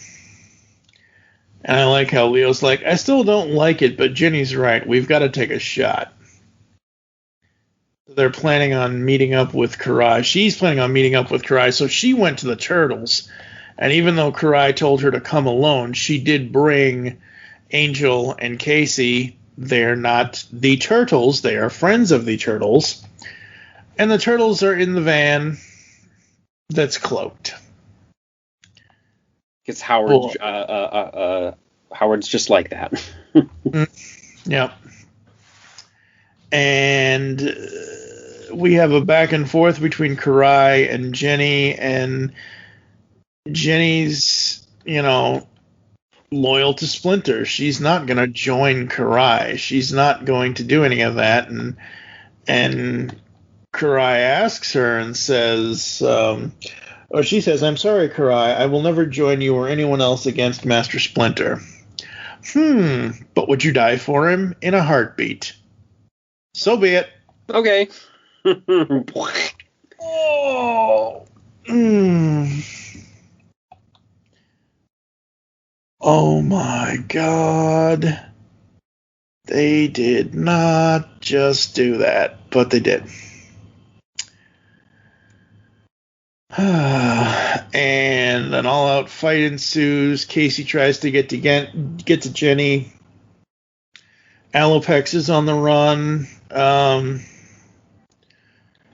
I like how Leo's like, I still don't like it, but Jenny's right. We've got to take a shot. They're planning on meeting up with Karai. She's planning on meeting up with Karai, so she went to the Turtles. And even though Karai told her to come alone, she did bring Angel and Casey. They're not the Turtles. They are friends of the Turtles. And the Turtles are in the van that's cloaked. It's Howard. Howard's just like that. Yep. And we have a back and forth between Karai and Jenny, and Jenny's, loyal to Splinter. She's not going to join Karai. She's not going to do any of that. And Karai asks her and says, or she says, "I'm sorry, Karai. I will never join you or anyone else against Master Splinter." But would you die for him? In a heartbeat. So be it. Okay. Oh. Oh my God. They did not just do that, but they did. And an all-out fight ensues. Casey tries to get to Jenny. Alopex is on the run.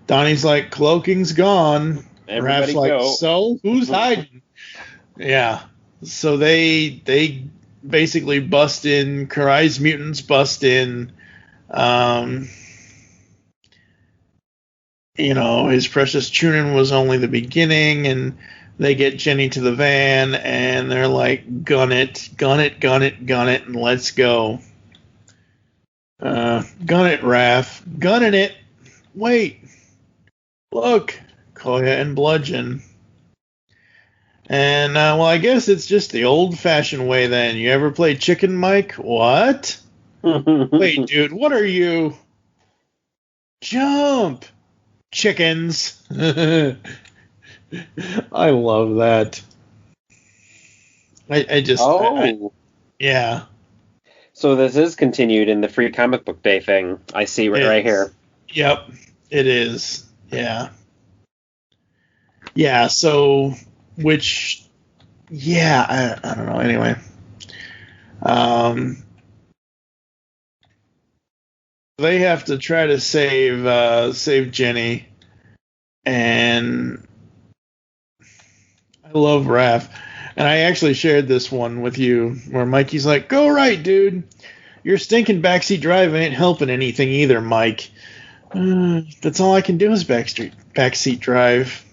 Donnie's like, cloaking's gone. Everybody Raph's like, go. so who's hiding? Yeah. So they basically bust in. Karai's mutants bust in. His precious Chunin was only the beginning, and they get Jenny to the van, and they're like, gun it, and let's go. Gun it, Raph. Gunning it. Wait. Look. Koya and Bludgeon. And, I guess it's just the old-fashioned way then. You ever play chicken, Mike? What? Wait, dude, what are you? Jump! Chickens. I love that. Yeah. So this is continued in the free comic book day thing. I see right here. Yep, it is. Yeah. Yeah, so, I don't know, anyway. They have to try to save Jenny, and I love Raph. And I actually shared this one with you, where Mikey's like, "Go right, dude. Your stinking backseat drive ain't helping anything either, Mike. That's all I can do is backseat drive."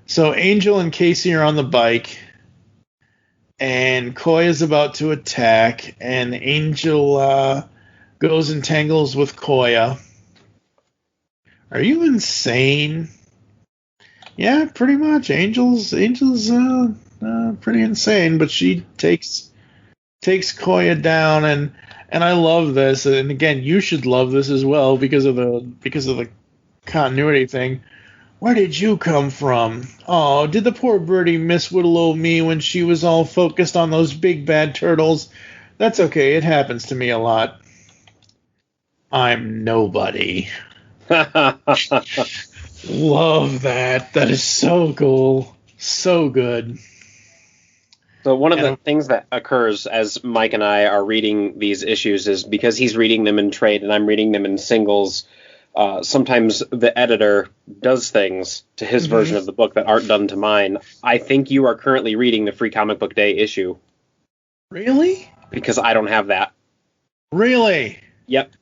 So Angel and Casey are on the bike, and Koya's about to attack, and Angel goes and tangles with Koya. Are you insane? Yeah, pretty much. Angel's pretty insane, but she takes Koya down, and I love this. And again, you should love this as well because of the continuity thing. Where did you come from? Oh, did the poor birdie miss little old me when she was all focused on those big bad turtles? That's okay. It happens to me a lot. I'm nobody. Love that. That is so cool. So good. So one of the things that occurs as Mike and I are reading these issues is because he's reading them in trade and I'm reading them in singles, sometimes the editor does things to his version of the book that aren't done to mine. I think you are currently reading the Free Comic Book Day issue. Really? Because I don't have that. Really? Yep.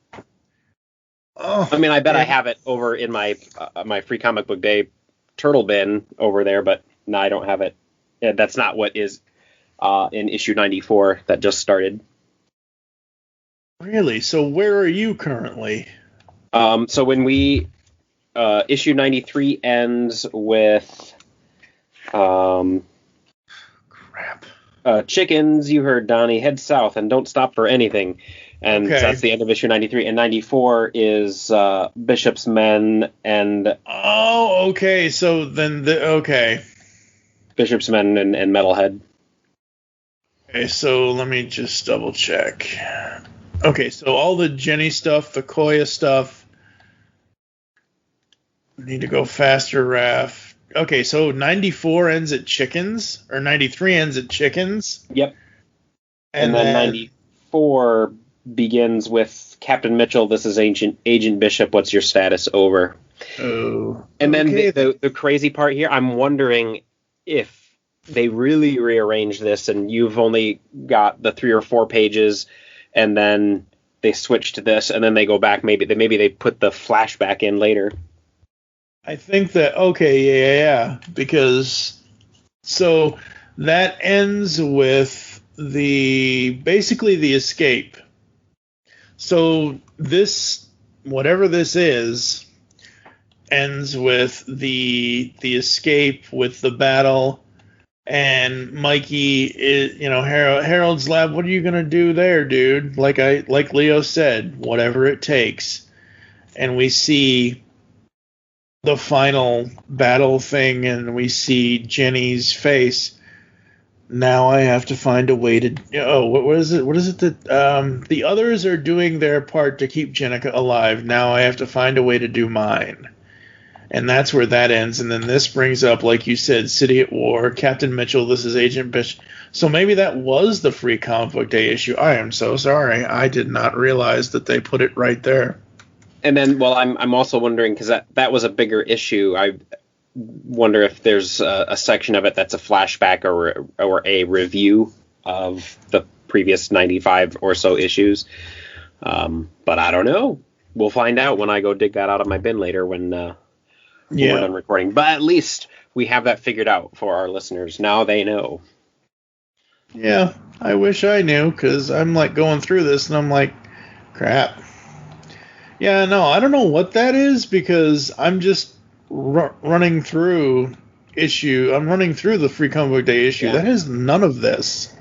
Oh, I mean, I bet I have it over in my my Free Comic Book Day turtle bin over there, but no, I don't have it. Yeah, that's not what is in issue 94 that just started. Really? So where are you currently? So when we issue 93 ends with chickens, you heard Donnie, head south and don't stop for anything. And so that's the end of issue 93. And 94 is Bishop's Men and... Oh, okay. So then Bishop's Men and Metalhead. Okay, so let me just double check. Okay, so all the Jenny stuff, the Koya stuff. I need to go faster, Raph. Okay, so 94 ends at chickens, or 93 ends at chickens. Yep. And then 94 begins with Captain Mitchell, this is Agent Bishop, what's your status, over. Oh. And then the crazy part here, I'm wondering if they really rearranged this and you've only got the 3 or 4 pages and then they switch to this and then they go back, maybe they put the flashback in later. I think that, yeah, because so that ends with basically the escape. So this, whatever this is, ends with the escape, with the battle, and Mikey is, Harold's lab. What are you gonna do there, dude? Like Leo said, whatever it takes. And we see the final battle thing, and we see Jenny's face. Now I have to find a way to. Oh, what is it? What is it that the others are doing their part to keep Jenica alive? Now I have to find a way to do mine. And that's where that ends. And then this brings up, like you said, City at War, Captain Mitchell. This is Agent Bishop. So maybe that was the Free Comic Book Day issue. I am so sorry. I did not realize that they put it right there. And then, well, I'm also wondering, because that was a bigger issue. I wonder if there's a section of it that's a flashback or a review of the previous 95 or so issues. But I don't know. We'll find out when I go dig that out of my bin later when we're done recording. But at least we have that figured out for our listeners. Now they know. Yeah, I wish I knew, because I'm like going through this and I'm like, crap. Yeah, no, I don't know what that is, because I'm just running through I'm running through the Free Comic Book Day issue. Yeah. That has none of this.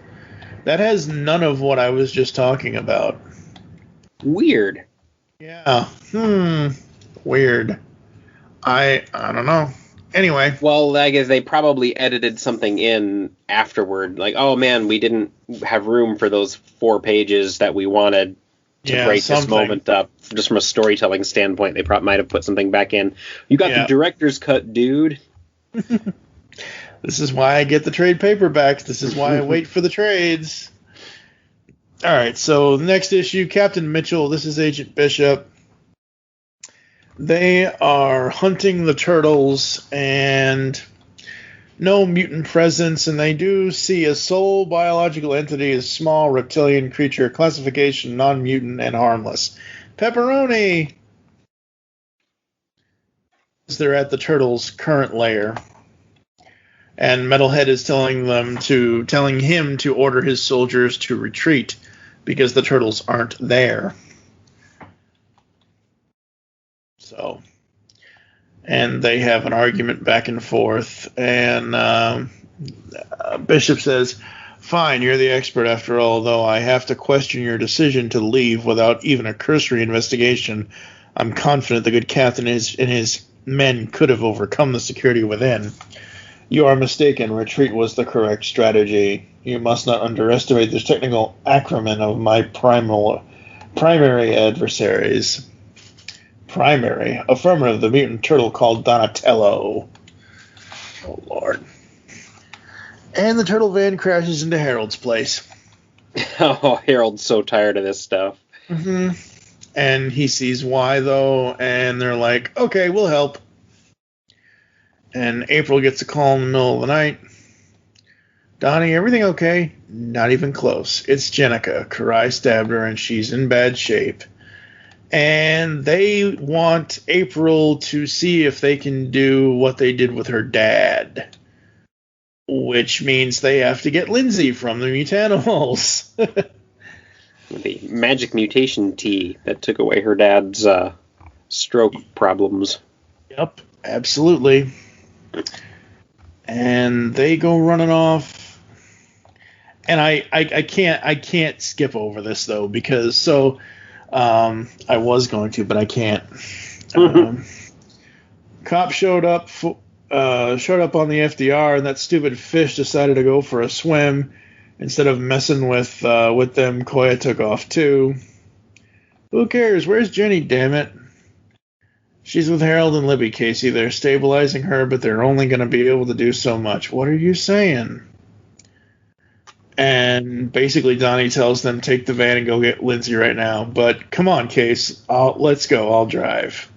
That has none of what I was just talking about. Weird. Yeah. Weird. I don't know. Anyway. Well, I guess they probably edited something in afterward. Like, oh man, we didn't have room for those 4 pages that we wanted to break this moment up. Just from a storytelling standpoint, they might have put something back in. You got the director's cut, dude. This is why I get the trade paperbacks. This is why I wait for the trades. All right, so the next issue, Captain Mitchell. This is Agent Bishop. They are hunting the turtles, and no mutant presence, and they do see a sole biological entity, a small reptilian creature, classification non-mutant and harmless. Pepperoni! They're at the turtles' current lair, and Metalhead is telling him to order his soldiers to retreat because the turtles aren't there. So, and they have an argument back and forth, and Bishop says, "Fine, you're the expert after all, though I have to question your decision to leave without even a cursory investigation. I'm confident the good captain and his men could have overcome the security within. You are mistaken. Retreat was the correct strategy. You must not underestimate the technical acumen of my primary adversaries." Primary. Affirmative, the mutant turtle called Donatello. Oh, Lord. And the turtle van crashes into Harold's place. Oh, Harold's so tired of this stuff. Mm-hmm. And he sees why, though, and they're like, okay, we'll help. And April gets a call in the middle of the night. Donnie, everything okay? Not even close. It's Jenica. Karai stabbed her, and she's in bad shape. And they want April to see if they can do what they did with her dad. Which means they have to get Lindsay from the Mutanimals. The magic mutation tea that took away her dad's stroke problems. Yep, absolutely. And they go running off. And I can't skip over this, though, because I was going to, but I can't. Cop showed up on the FDR, and that stupid fish decided to go for a swim. Instead of messing with them, Koya took off too. Who cares? Where's Jenny, damn it? She's with Harold and Libby, Casey. They're stabilizing her, but they're only going to be able to do so much. What are you saying? And basically Donnie tells them, take the van and go get Lindsay right now. But come on, Case. Let's go. I'll drive.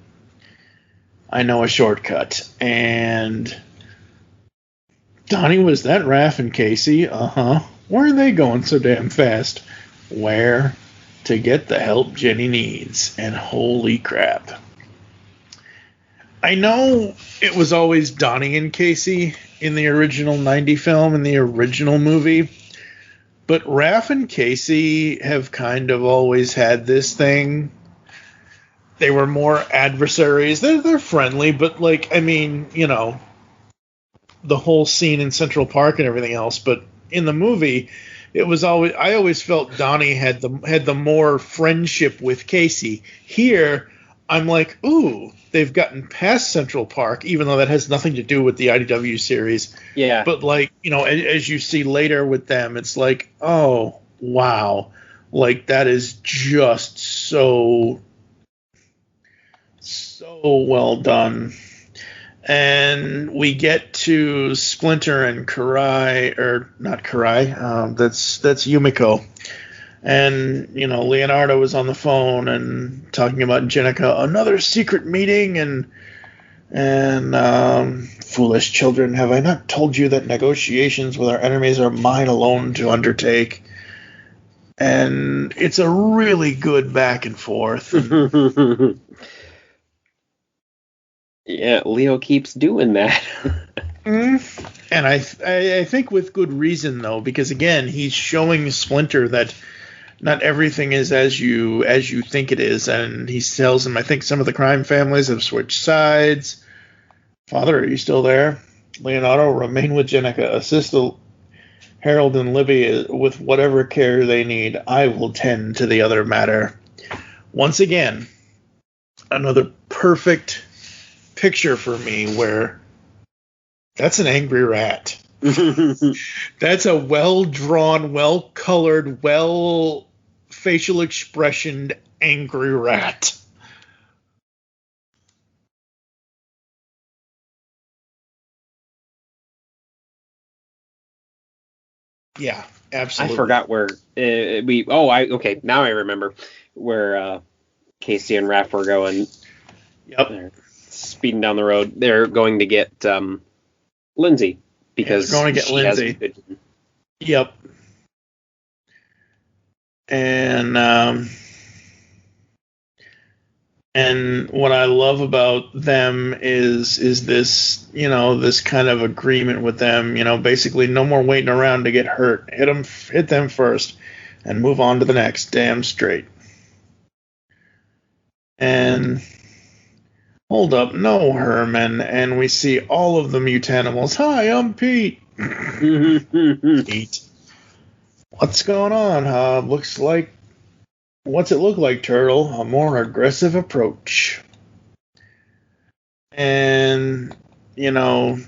I know a shortcut. And Donnie, was that Raph and Casey? Uh-huh. Where are they going so damn fast? Where? To get the help Jenny needs. And holy crap. I know it was always Donnie and Casey in the original 90 film, in the original movie. But Raph and Casey have kind of always had this thing. They were more adversaries. They're friendly, but like, I mean, you know, the whole scene in Central Park and everything else. But in the movie, it was always, I always felt Donnie had the more friendship with Casey. Here, I'm like, ooh, they've gotten past Central Park, even though that has nothing to do with the IDW series. Yeah. But like, you know, as you see later with them, it's like, oh wow, like that is just so well done. And we get to Splinter and Karai, or not Karai, that's Yumiko. And, you know, Leonardo was on the phone and talking about Jenica, another secret meeting, and foolish children, have I not told you that negotiations with our enemies are mine alone to undertake? And it's a really good back and forth. Yeah, Leo keeps doing that. And I think with good reason, though, because again, he's showing Splinter that not everything is as you think it is, and he tells him, I think some of the crime families have switched sides. Father, are you still there? Leonardo, remain with Jenica. Assist Harold and Libby with whatever care they need. I will tend to the other matter. Once again, another perfect picture for me where that's an angry rat. That's a well-drawn, well-colored, facial expression angry rat. Yeah, absolutely. I forgot where okay, now I remember where Casey and Raph were going. Yep. They're speeding down the road. They're going to get Lindsay because they're going to get Lindsay. Yep. And what I love about them is this, you know, this kind of agreement with them, you know, basically no more waiting around to get hurt. Hit them first and move on to the next, damn straight. And hold up, no, Herman, and we see all of the mutanimals. Hi, I'm Pete. Pete. What's going on, Hob? What's it look like, Turtle? A more aggressive approach. And, you know,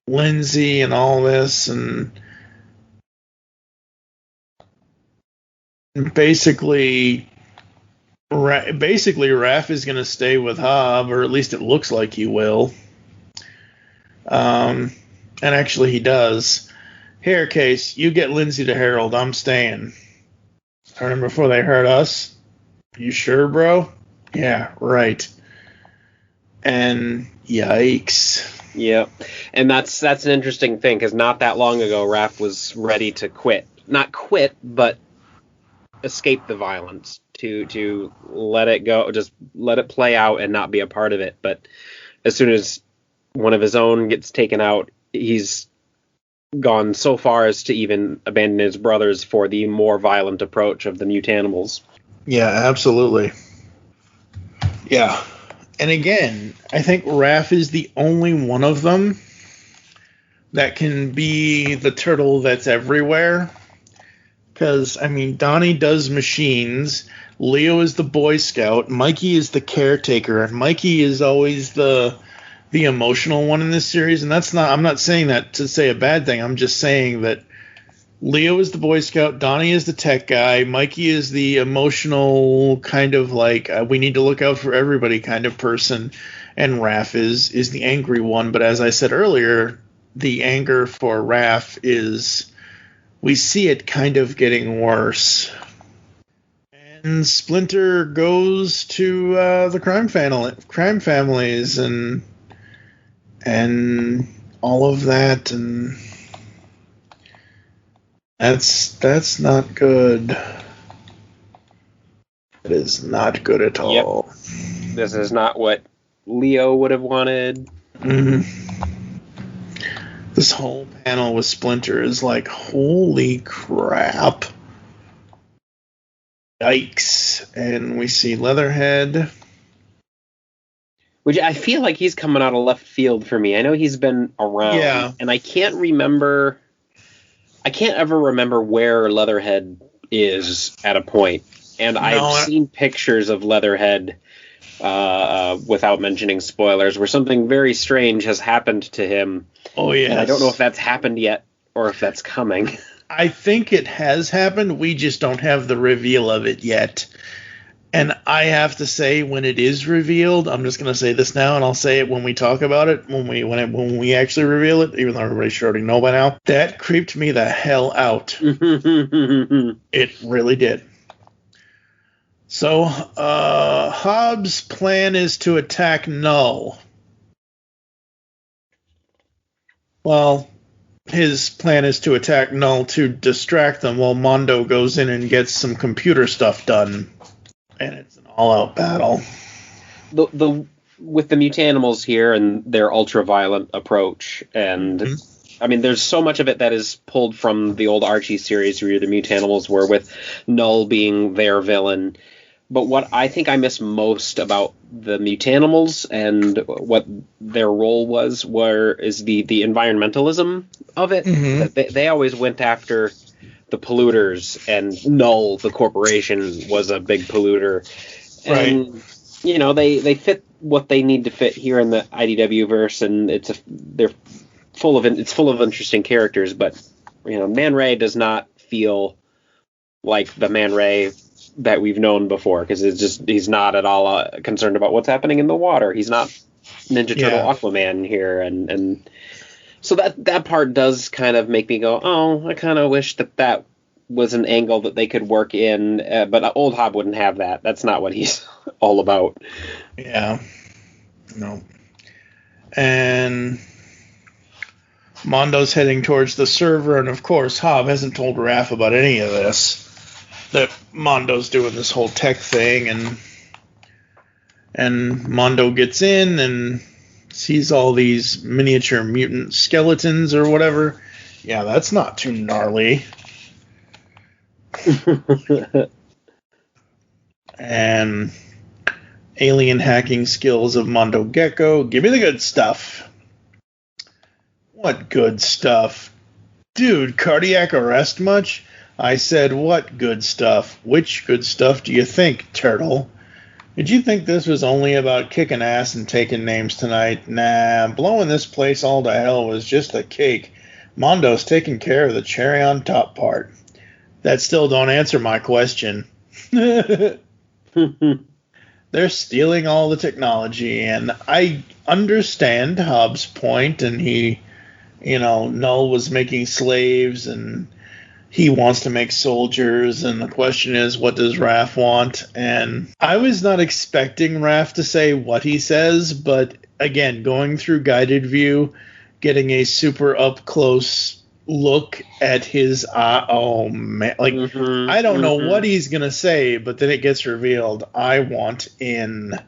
Lindsay and all this, and basically Raph is going to stay with Hob, or at least it looks like he will. And actually he does. Here, Case, you get Lindsay to Harold. I'm staying. Turn them before they hurt us. You sure, bro? Yeah, right. And yikes. Yeah, and that's an interesting thing, because not that long ago, Raph was ready to quit. Not quit, but escape the violence, to let it go, just let it play out and not be a part of it. But as soon as one of his own gets taken out, he's gone so far as to even abandon his brothers for the more violent approach of the mutanimals. Yeah, absolutely. Yeah. And again, I think Raph is the only one of them that can be the turtle that's everywhere. Because, I mean, Donnie does machines, Leo is the Boy Scout, Mikey is the caretaker, and Mikey is always the emotional one in this series. And I'm not saying that to say a bad thing. I'm just saying that Leo is the Boy Scout, Donnie is the tech guy, Mikey is the emotional kind of like, we need to look out for everybody kind of person, and Raph is the angry one. But as I said earlier, the anger for Raph is, we see it kind of getting worse. And Splinter goes to the crime families and all of that, and that's not good. It is not good at all. Yep. This is not what Leo would have wanted. Mm-hmm. This whole panel with Splinter is like, holy crap. Yikes. And we see Leatherhead. Which I feel like he's coming out of left field for me. I know he's been around, and I can't ever remember where Leatherhead is at a point. And I've seen pictures of Leatherhead, without mentioning spoilers, where something very strange has happened to him. Oh, yes. And I don't know if that's happened yet or if that's coming. I think it has happened. We just don't have the reveal of it yet. And I have to say, when it is revealed, I'm just going to say this now, and I'll say it when we talk about it, when we actually reveal it, even though everybody should already know by now. That creeped me the hell out. It really did. So, Hobbs' plan is to attack Null. Well, his plan is to attack Null to distract them while Mondo goes in and gets some computer stuff done. And it's an all-out battle. With the mutanimals here and their ultra-violent approach, and I mean, there's so much of it that is pulled from the old Archie series where the mutanimals were, with Null being their villain. But what I think I miss most about the mutanimals and what their role is the environmentalism of it. They always went after the polluters, and Null, the corporation, was a big polluter. And, right. You know, they fit what they need to fit here in the IDW verse, and it's full of interesting characters. But, you know, Man Ray does not feel like the Man Ray that we've known before, because he's not at all concerned about what's happening in the water. He's not Ninja Turtle Aquaman here, and so that part does kind of make me go, oh, I kind of wish that was an angle that they could work in, but old Hob wouldn't have that. That's not what he's all about. Yeah. No. And Mondo's heading towards the server, and of course Hob hasn't told Raph about any of this, that Mondo's doing this whole tech thing, and Mondo gets in and sees all these miniature mutant skeletons or whatever. Yeah, that's not too gnarly. And alien hacking skills of Mondo Gecko. Give me the good stuff. What good stuff? Dude, cardiac arrest much? I said, what good stuff? Which good stuff do you think, Turtle? Did you think this was only about kicking ass and taking names tonight? Nah, blowing this place all to hell was just a cake. Mondo's taking care of the cherry on top part. That still don't answer my question. They're stealing all the technology, and I understand Hobbs' point, and Null was making slaves, and he wants to make soldiers, and the question is, what does Raph want? And I was not expecting Raph to say what he says, but again, going through guided view, getting a super up close look at his oh man, like I don't know what he's gonna say, but then it gets revealed. I want in.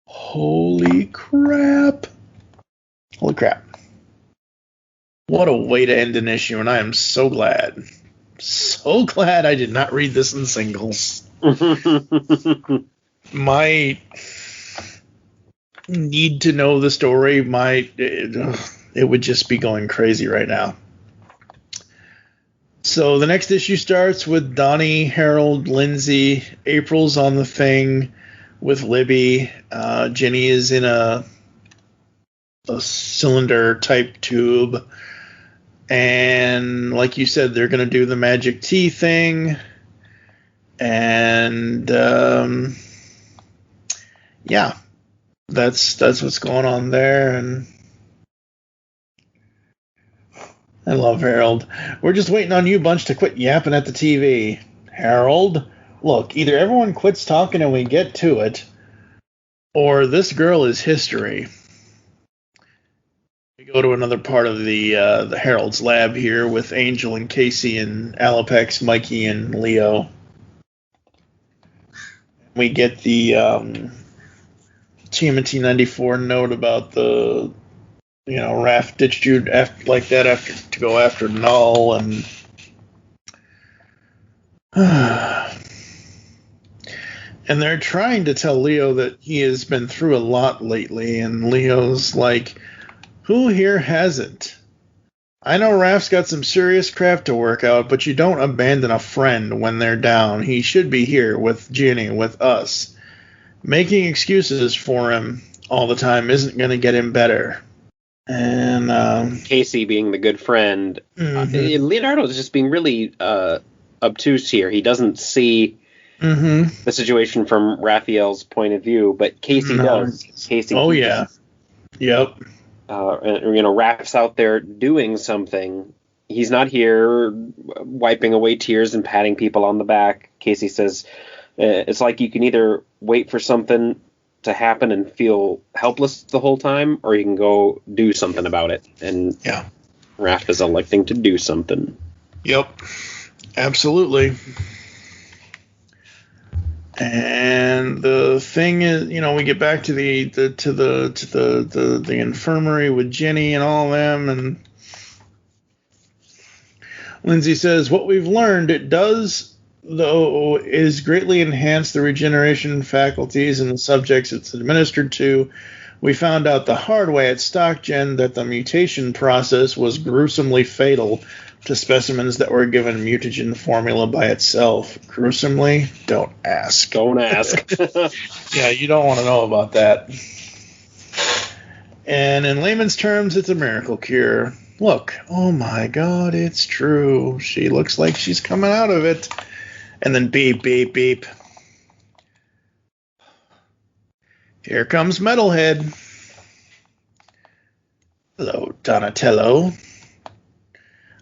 Holy crap. What a way to end an issue, and I am so glad. So glad I did not read this in singles. My need to know the story, it would just be going crazy right now. So the next issue starts with Donnie, Harold, Lindsay. April's on the thing with Libby. Jenny is in a cylinder-type tube. And like you said, they're going to do the magic tea thing. And yeah, that's what's going on there. And I love Harold. We're just waiting on you bunch to quit yapping at the TV. Harold, look, either everyone quits talking and we get to it, or this girl is history. We go to another part of the Harold's lab here with Angel and Casey and Alapex, Mikey and Leo. We get the TMNT 94 note about the Raph ditched you after to go after Null, and and they're trying to tell Leo that he has been through a lot lately, and Leo's like, who here hasn't? I know Raph's got some serious crap to work out, but you don't abandon a friend when they're down. He should be here with Ginny, with us. Making excuses for him all the time isn't going to get him better. And Casey being the good friend. Leonardo's just being really obtuse here. He doesn't see the situation from Raphael's point of view, but Casey does. Casey. Oh, yeah. Yep. Raph's out there doing something. He's not here wiping away tears and patting people on the back. Casey says, it's like you can either wait for something to happen and feel helpless the whole time, or you can go do something about it. And Raph is electing to do something. Yep. Absolutely. And the thing is, we get back to the infirmary with Jenny and all of them, and Lindsay says, what we've learned, it does, though, is greatly enhance the regeneration faculties in the subjects it's administered to. We found out the hard way at StockGen that the mutation process was gruesomely fatal to specimens that were given mutagen formula by itself. Gruesomely? Don't ask. Don't ask. Yeah, you don't want to know about that. And in layman's terms, it's a miracle cure. Look, oh my God, it's true. She looks like she's coming out of it. And then beep, beep, beep. Here comes Metalhead. Hello, Donatello.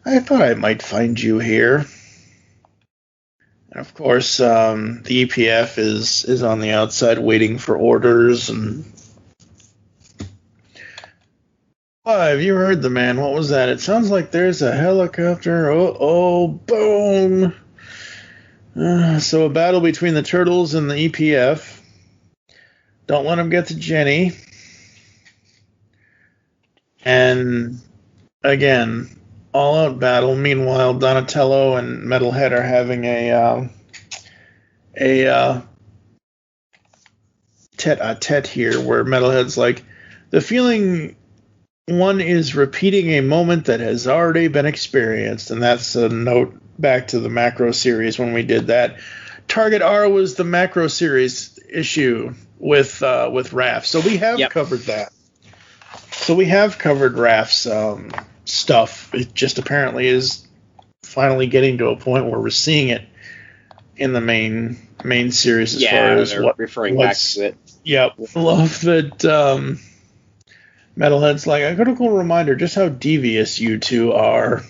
I thought I might find you here. And of course, the EPF is on the outside waiting for orders. And have you heard the man? What was that? It sounds like there's a helicopter. Oh, boom. So a battle between the Turtles and the EPF. Don't let them get to Jenny. And again, all-out battle. Meanwhile, Donatello and Metalhead are having a tete-a-tete here, where Metalhead's like, the feeling one is repeating a moment that has already been experienced, and that's a note back to the Macro series when we did that. Target R was the Macro series issue with Raph, so we have covered that. So we have covered Raph's stuff. It just apparently is finally getting to a point where we're seeing it in the main series as far as referring back to it. Yep. Love that Metalhead's like, a critical reminder just how devious you two are.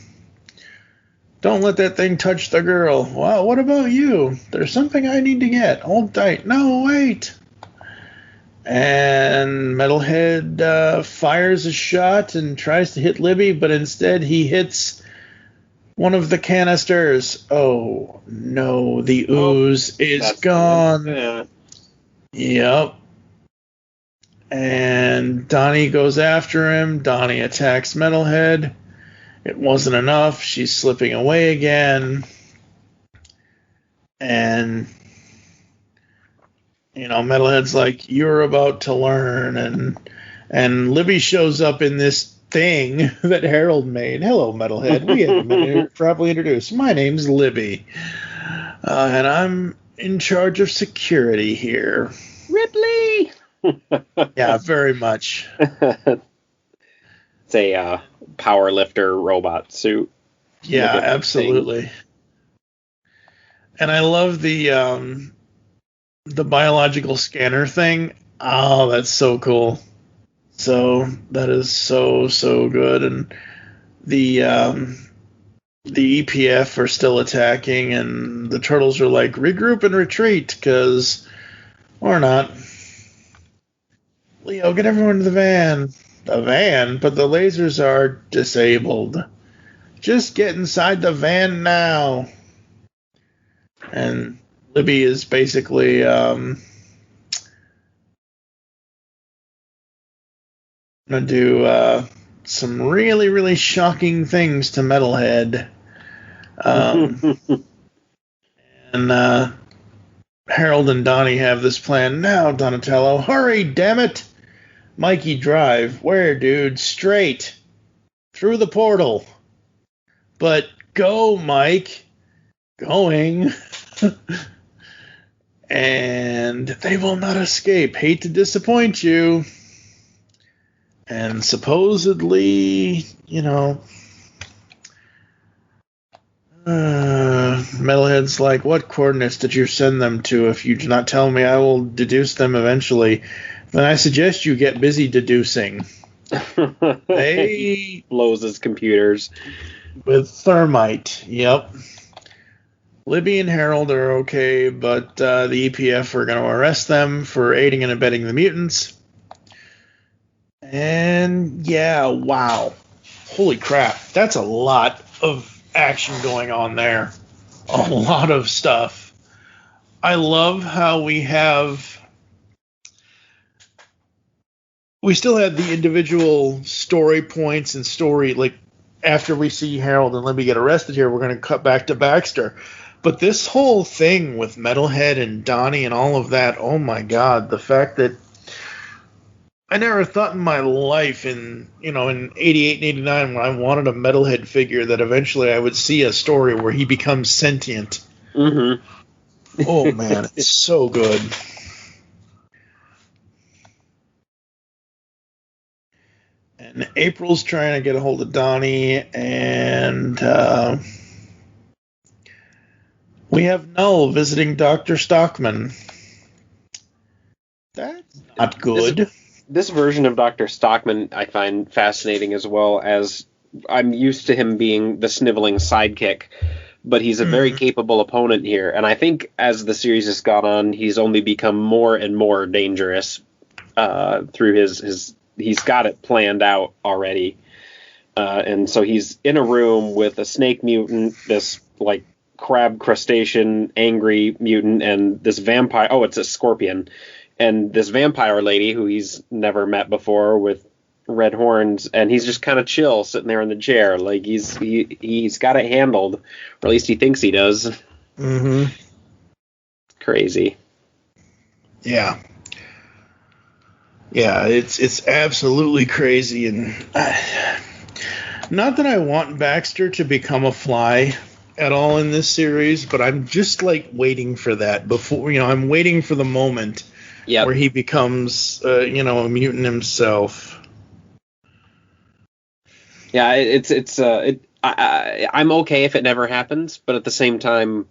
Don't let that thing touch the girl. Wow, what about you? There's something I need to get. Hold tight. No, wait. And Metalhead fires a shot and tries to hit Libby, but instead he hits one of the canisters. Oh, no, the ooze is gone. Yeah. Yep. And Donnie goes after him. Donnie attacks Metalhead. It wasn't enough. She's slipping away again. And Metalhead's like, you're about to learn. And Libby shows up in this thing that Harold made. Hello, Metalhead. We haven't been properly introduced. My name's Libby. And I'm in charge of security here. Ripley! Yeah, very much. It's a power lifter robot suit. Yeah, absolutely. Thing. And I love the biological scanner thing. Oh, that's so cool. So that is so good. And the EPF are still attacking, and the Turtles are like, regroup and retreat, because or not. Leo, get everyone to the van. The van? But the lasers are disabled. Just get inside the van now. And Libby is basically gonna do some really, really shocking things to Metalhead. And Harold and Donnie have this plan. Now, Donatello, hurry, damn it! Mikey, drive. Where, dude? Straight. Through the portal. But go, Mike. Going. And they will not escape. Hate to disappoint you. And supposedly, Metalhead's like, what coordinates did you send them to? If you do not tell me, I will deduce them eventually. Then I suggest you get busy deducing. He blows his computers. With thermite, yep. Libby and Harold are okay, but the EPF are going to arrest them for aiding and abetting the mutants. And, yeah, wow. Holy crap. That's a lot of action going on there. A lot of stuff. I love how we still have the individual story points and story, like, after we see Harold and Libby get arrested here, we're going to cut back to Baxter. But this whole thing with Metalhead and Donnie and all of that, oh my God, the fact that I never thought in my life in 88 and 89 when I wanted a Metalhead figure that eventually I would see a story where he becomes sentient. Mm-hmm. Oh man, it's so good. And April's trying to get a hold of Donnie, and we have Null visiting Dr. Stockman. That's not good. This version of Dr. Stockman I find fascinating, as well as I'm used to him being the sniveling sidekick, but he's a very capable opponent here. And I think as the series has gone on, he's only become more and more dangerous through his he's got it planned out already. And so he's in a room with a snake mutant, this like crab crustacean angry mutant, and this vampire. Oh, it's a scorpion. And this vampire lady who he's never met before with red horns, and he's just kind of chill sitting there in the chair. Like he's got it handled, or at least he thinks he does. Mm-hmm. Crazy. Yeah. Yeah, it's absolutely crazy, and not that I want Baxter to become a Fly at all in this series, but I'm just like waiting for that before, I'm waiting for the moment where he becomes, a mutant himself. Yeah, I'm okay if it never happens, but at the same time,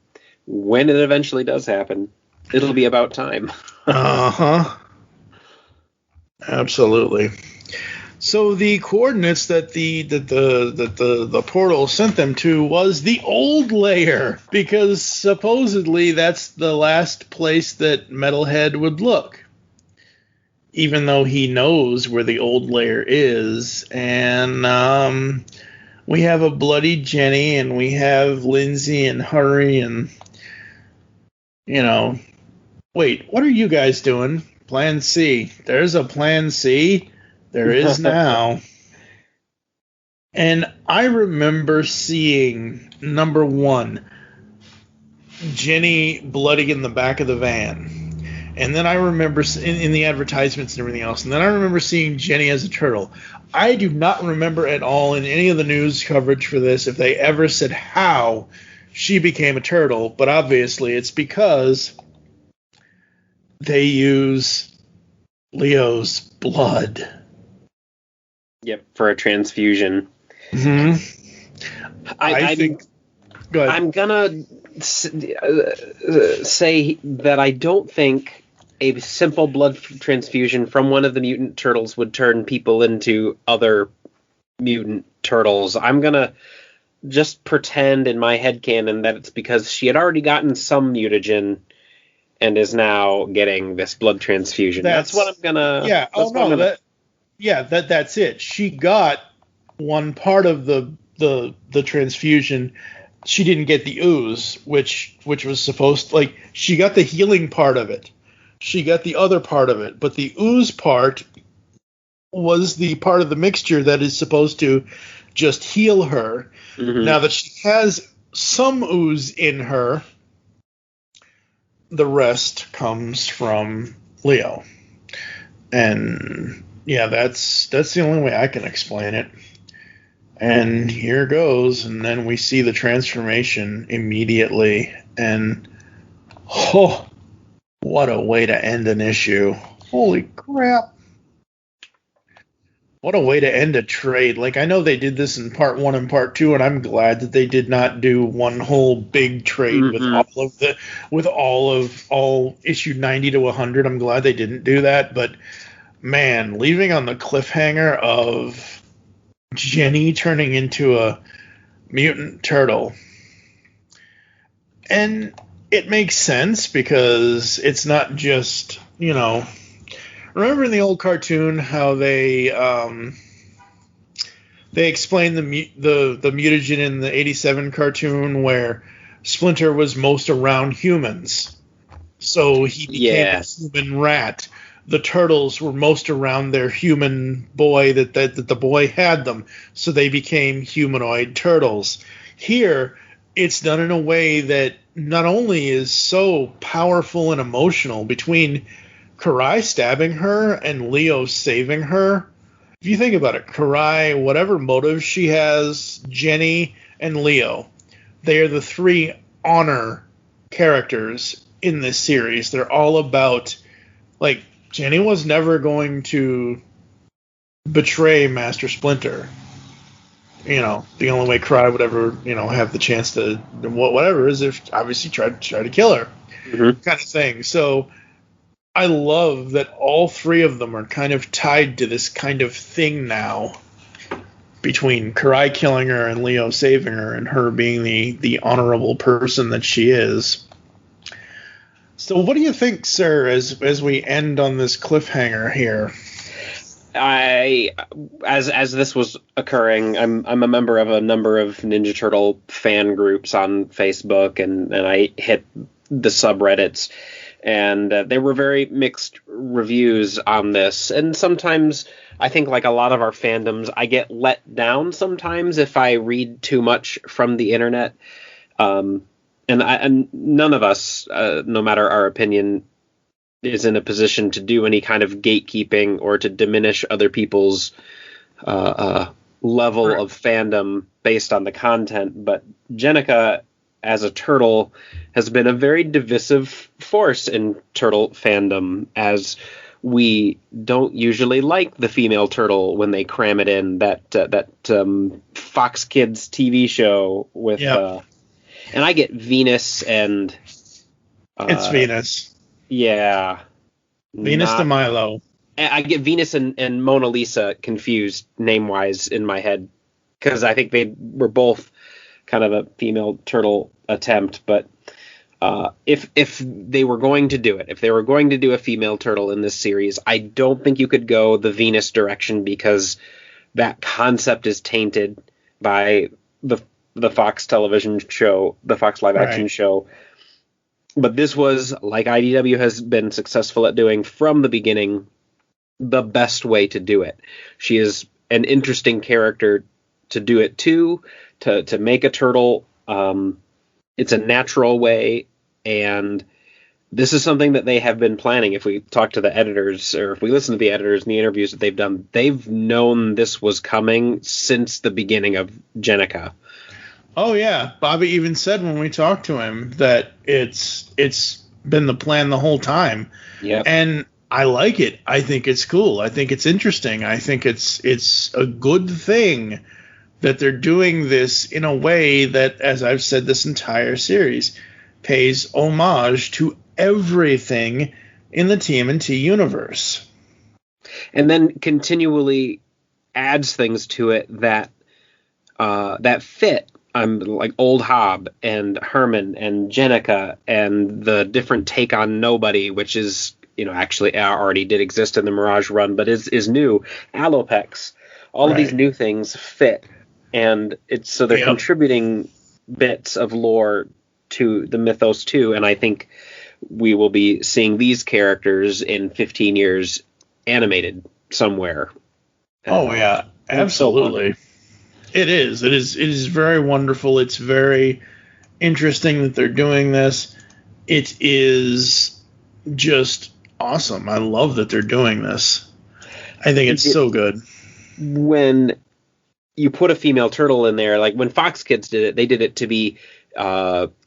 when it eventually does happen, it'll be about time. Uh-huh. Absolutely. So the coordinates that the portal sent them to was the old layer, because supposedly that's the last place that Metalhead would look, even though he knows where the old layer is. And we have a bloody Jenny, and we have Lindsay and Hurry, and wait, what are you guys doing? Plan C. There's a Plan C. There is now. And I remember seeing, number one, Jenny bloody in the back of the van. And then I remember in the advertisements and everything else. And then I remember seeing Jenny as a turtle. I do not remember at all in any of the news coverage for this if they ever said how she became a turtle. But obviously it's because they use Leo's blood. Yep, for a transfusion. Mm-hmm. I think. Go ahead. I'm gonna say that I don't think a simple blood transfusion from one of the mutant turtles would turn people into other mutant turtles. I'm gonna just pretend in my headcanon that it's because she had already gotten some mutagen and is now getting this blood transfusion. That's what I'm gonna. Yeah. That's it. She got one part of the transfusion. She didn't get the ooze, which was supposed to, like, she got the healing part of it. She got the other part of it, but the ooze part was the part of the mixture that is supposed to just heal her. Mm-hmm. Now that she has some ooze in her, the rest comes from Leo. And yeah, that's the only way I can explain it. And here goes, and then we see the transformation immediately, and oh, what a way to end an issue. Holy crap. What a way to end a trade. Like, I know they did this in part 1 and part 2, and I'm glad that they did not do one whole big trade with all issue 90 to 100. I'm glad they didn't do that, but man, leaving on the cliffhanger of Jenny turning into a mutant turtle. And it makes sense because it's not just, remember in the old cartoon how they explained the mutagen in the 87 cartoon where Splinter was most around humans. So he became a human rat. The turtles were most around their human boy that the boy had them, so they became humanoid turtles. Here, it's done in a way that not only is so powerful and emotional between Karai stabbing her and Leo saving her. If you think about it, Karai, whatever motive she has, Jenny and Leo, they are the 3 honor characters in this series. They're all about, like, Jenny was never going to betray Master Splinter. The only way Karai would ever, have the chance to whatever is if obviously try to kill her, kind of thing. So I love that all 3 of them are kind of tied to this kind of thing now, between Karai killing her and Leo saving her, and her being the honorable person that she is. So what do you think, sir, as we end on this cliffhanger here? As this was occurring, I'm a member of a number of Ninja Turtle fan groups on Facebook, and I hit the subreddits, and there were very mixed reviews on this. And sometimes I think, like a lot of our fandoms, I get let down sometimes if I read too much from the internet. And none of us, no matter our opinion, is in a position to do any kind of gatekeeping or to diminish other people's level of fandom based on the content. But Jennika, as a turtle, has been a very divisive force in turtle fandom, as we don't usually like the female turtle when they cram it in that Fox Kids TV show with... And I get Venus and... it's Venus. Yeah. Venus de Milo. I get Venus and Mona Lisa confused name-wise in my head, because I think they were both kind of a female turtle attempt. But if they were going to do it, if they were going to do a female turtle in this series, I don't think you could go the Venus direction, because that concept is tainted by the Fox television show, the Fox live action show. But this was, like IDW has been successful at doing from the beginning, the best way to do it. She is an interesting character to do it to make a turtle. It's a natural way, and this is something that they have been planning. If we talk to the editors, or if we listen to the editors and the interviews that they've done, they've known this was coming since the beginning of Jennika. Oh yeah, Bobby even said when we talked to him that it's been the plan the whole time. Yeah, and I like it. I think it's cool. I think it's interesting. I think it's a good thing that they're doing this in a way that, as I've said this entire series, pays homage to everything in the TMNT universe, and then continually adds things to it that fit. Like Old Hob and Herman and Jennika and the different take on Nobody, which is, actually already did exist in the Mirage run, but is new. Alopex. All of these new things fit. And they're contributing bits of lore to the mythos too. And I think we will be seeing these characters in 15 years animated somewhere. Oh yeah, absolutely. It is. It is very wonderful. It's very interesting that they're doing this. It is just awesome. I love that they're doing this. I think it's so good. When you put a female turtle in there, like when Fox Kids did it, they did it to be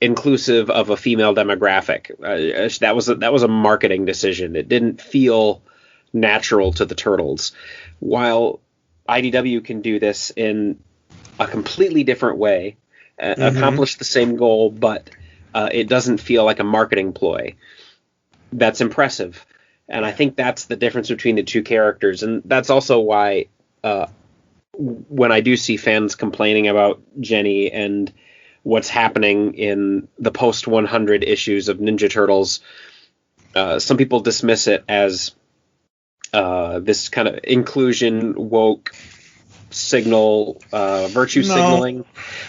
inclusive of a female demographic. That was a marketing decision. It didn't feel natural to the turtles. While IDW can do this in a completely different way, accomplish the same goal, but it doesn't feel like a marketing ploy. That's impressive. And I think that's the difference between the two characters. And that's also why when I do see fans complaining about Jenny and what's happening in the post 100 issues of Ninja Turtles, some people dismiss it as this kind of inclusion, woke signal, virtue signaling.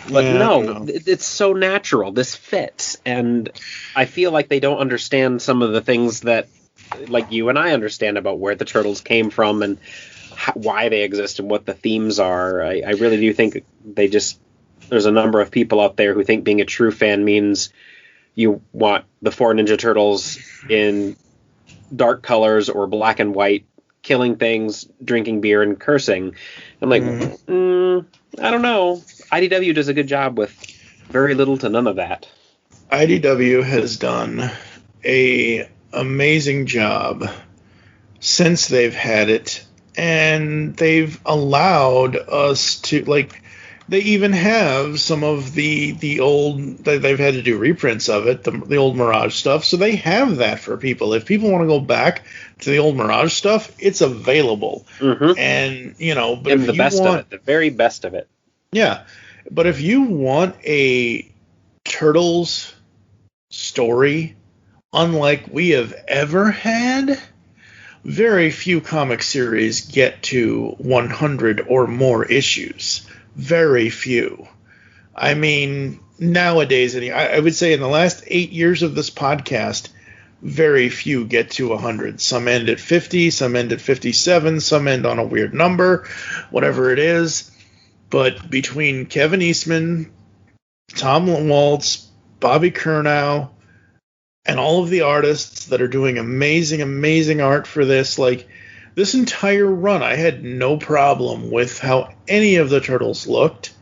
But no, it's so natural. This fits. And I feel like they don't understand some of the things that, like you and I understand about where the Turtles came from and why they exist and what the themes are. I really do think there's a number of people out there who think being a true fan means you want the 4 Ninja Turtles in dark colors or black and white, killing things, drinking beer, and cursing. I'm like, I don't know. IDW does a good job with very little to none of that. IDW has done a amazing job since they've had it, and they've allowed us to, like, they even have some of the old, they've had to do reprints of it, the old Mirage stuff, so they have that for people. If people want to go back to the old Mirage stuff, it's available. And, but and the best of it, the very best of it. Yeah, but if you want a Turtles story unlike we have ever had, very few comic series get to 100 or more issues. Very few. I mean, nowadays, I would say in the last 8 years of this podcast, very few get to 100. Some end at 50, some end at 57, some end on a weird number, whatever it is. But between Kevin Eastman, Tom Waltz, Bobby Curnow, and all of the artists that are doing amazing, amazing art for this, like, this entire run, I had no problem with how any of the Turtles looked.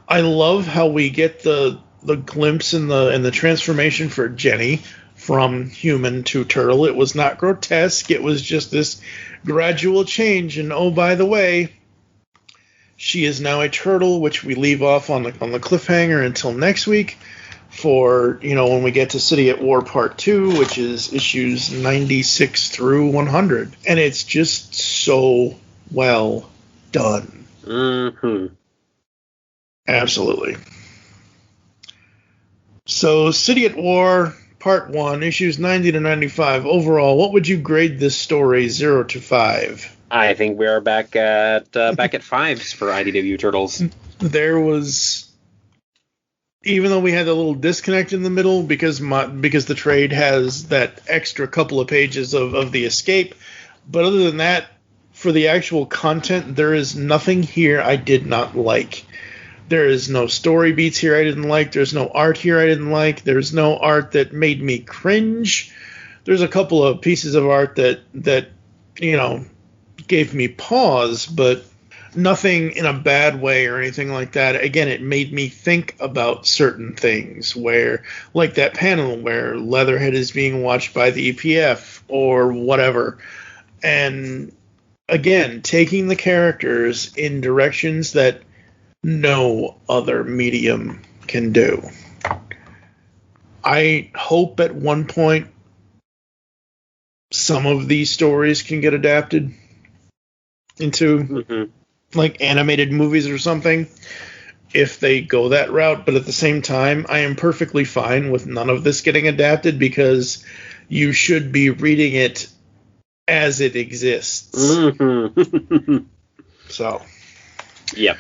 I love how we get the glimpse and the transformation for Jenny from human to turtle. It was not grotesque. It was just this gradual change. And oh, by the way, she is now a turtle, which we leave off on the cliffhanger until next week for, when we get to City at War Part 2, which is issues 96 through 100. And it's just so well done. Absolutely. So, City at War Part 1, issues 90 to 95. Overall, what would you grade this story 0 to 5? I think we are back at 5s for IDW Turtles. There was... Even though we had a little disconnect in the middle because the trade has that extra couple of pages of the escape, but other than that, for the actual content, there is nothing here I did not like. There is no story beats here I didn't like. There's no art here I didn't like. There's no art that made me cringe. There's a couple of pieces of art that gave me pause, but nothing in a bad way or anything like that. Again, it made me think about certain things where, like that panel where Leatherhead is being watched by the EPF or whatever. And again, taking the characters in directions that no other medium can do. I hope at one point some of these stories can get adapted into like animated movies or something if they go that route, but at the same time I am perfectly fine with none of this getting adapted because you should be reading it as it exists. So yep.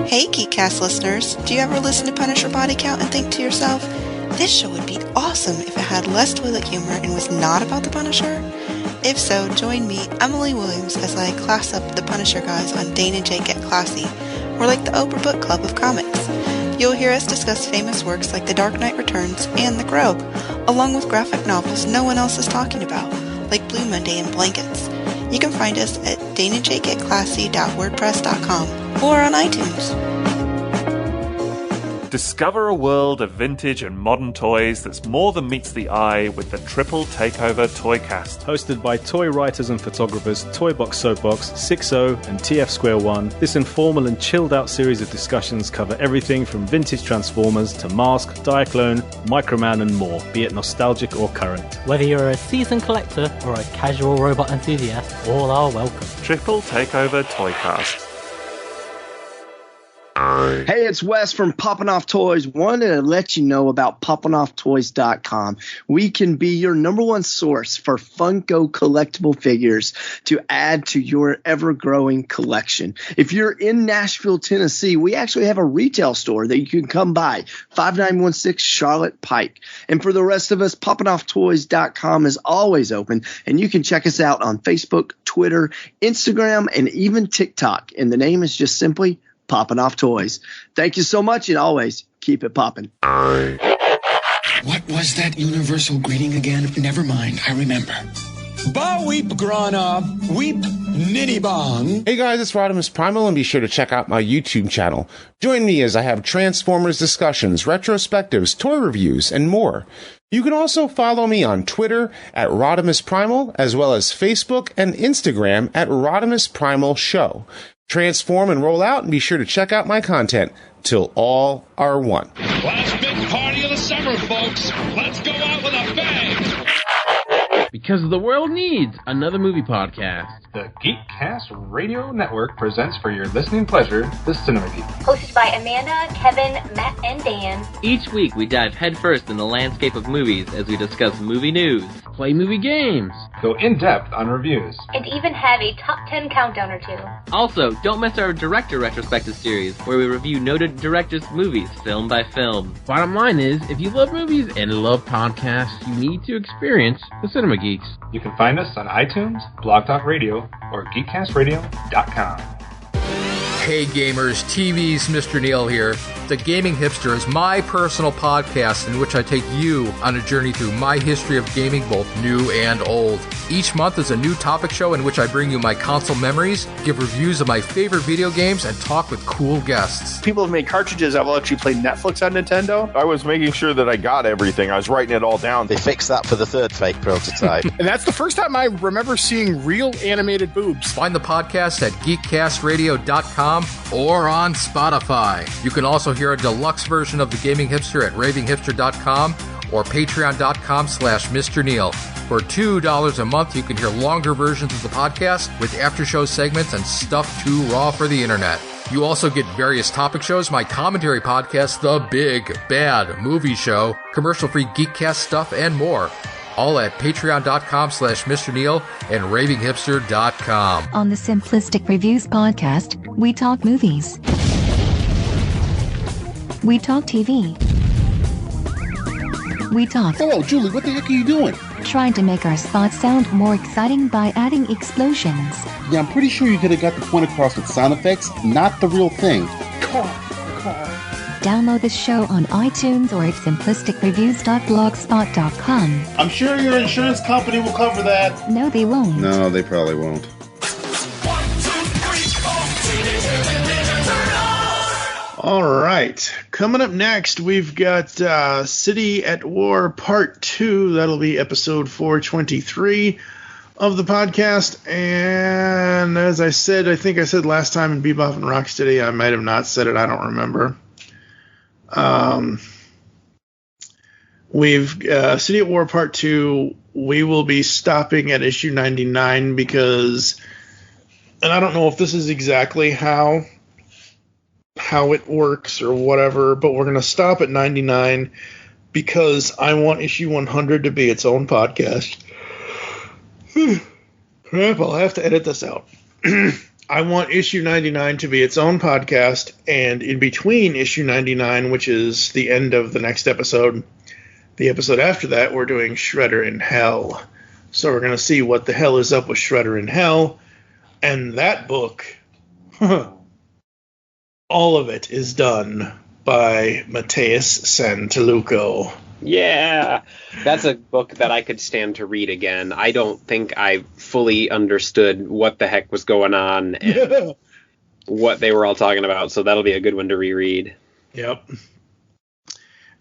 Hey, Geekcast listeners, do you ever listen to Punisher Body Count and think to yourself, This show would be awesome if it had less toilet humor and was not about the Punisher. If so, join me, Emily Williams, as I class up the Punisher guys on Dane and Jake Get Classy. We're like the Oprah Book Club of comics. You'll hear us discuss famous works like The Dark Knight Returns and The Crow, along with graphic novels no one else is talking about, like Blue Monday and Blankets. You can find us at daneandjakegetclassy.wordpress.com or on iTunes. Discover a world of vintage and modern toys that's more than meets the eye with the Triple Takeover Toycast. Hosted by toy writers and photographers Toy Box Soapbox, 6O, and TF Square 1, this informal and chilled-out series of discussions cover everything from vintage Transformers to Mask, Diaclone, Microman, and more, be it nostalgic or current. Whether you're a seasoned collector or a casual robot enthusiast, all are welcome. Triple Takeover Toycast. Hey, it's Wes from Poppin' Off Toys. Wanted to let you know about poppinofftoys.com. We can be your number one source for Funko collectible figures to add to your ever-growing collection. If you're in Nashville, Tennessee, we actually have a retail store that you can come by, 5916 Charlotte Pike. And for the rest of us, poppinofftoys.com is always open, and you can check us out on Facebook, Twitter, Instagram, and even TikTok. And the name is just simply Poppin' Off Toys. Thank you so much, and always keep it poppin'. What was that universal greeting again? Never mind, I remember. Ba weep grana, weep nitty bong. Hey guys, it's Rodimus Primal, and be sure to check out my YouTube channel. Join me as I have Transformers discussions, retrospectives, toy reviews, and more. You can also follow me on Twitter at Rodimus Primal, as well as Facebook and Instagram at Rodimus Primal Show. Transform and roll out, and be sure to check out my content till all are one. Last big party of the summer, folks. Let's go out with a bang. Because the world needs another movie podcast. The Geekcast Radio Network presents for your listening pleasure the Cinema Geek. Hosted by Amanda, Kevin, Matt, and Dan. Each week we dive headfirst in the landscape of movies as we discuss movie news, play movie games, go in-depth on reviews, and even have a top 10 countdown or two. Also, don't miss our director retrospective series, where we review noted directors' movies film by film. Bottom line is, if you love movies and love podcasts, you need to experience the Cinema Geeks. You can find us on iTunes, Blog Talk Radio, or GeekCastRadio.com. Hey gamers, TV's Mr. Neil here. The Gaming Hipster is my personal podcast in which I take you on a journey through my history of gaming, both new and old. Each month is a new topic show in which I bring you my console memories, give reviews of my favorite video games, and talk with cool guests. People have made cartridges that will actually play Netflix on Nintendo. I was making sure that I got everything. I was writing it all down. They fixed that for the third fake prototype. And that's the first time I remember seeing real animated boobs. Find the podcast at geekcastradio.com or on Spotify. You can also hear a deluxe version of The Gaming Hipster at ravinghipster.com or patreon.com/Mr. Neil. For $2 a month, you can hear longer versions of the podcast with after-show segments and stuff too raw for the internet. You also get various topic shows, my commentary podcast, The Big Bad Movie Show, commercial-free Geekcast stuff, and more. All at patreon.com/Mr. Neil and ravinghipster.com. On the Simplistic Reviews podcast, we talk movies. We talk TV. We talk. Hello, Julie, what the heck are you doing? Trying to make our spots sound more exciting by adding explosions. Yeah, I'm pretty sure you could have got the point across with sound effects, not the real thing. Car. Download the show on iTunes or at simplisticreviews.blogspot.com. I'm sure your insurance company will cover that. No, they won't. No, they probably won't. All right. Coming up next, we've got City at War Part 2. That'll be episode 423 of the podcast. And as I said, I think I said last time in Bebop and Rocksteady, I might have not said it. I don't remember. We've City at War Part 2. We will be stopping at issue 99 because, and I don't know if this is exactly how it works or whatever, but we're going to stop at 99 because I want issue 100 to be its own podcast. Crap, I'll have to edit this out. I want issue 99 to be its own podcast, and in between issue 99, which is the end of the next episode, The episode after that, we're doing Shredder in Hell. So we're going to see what the hell is up with Shredder in Hell. And that book, all of it is done by Mateus Santaluco. Yeah, that's a book that I could stand to read again. I don't think I fully understood what the heck was going on and what they were all talking about, so that'll be a good one to reread. Yep.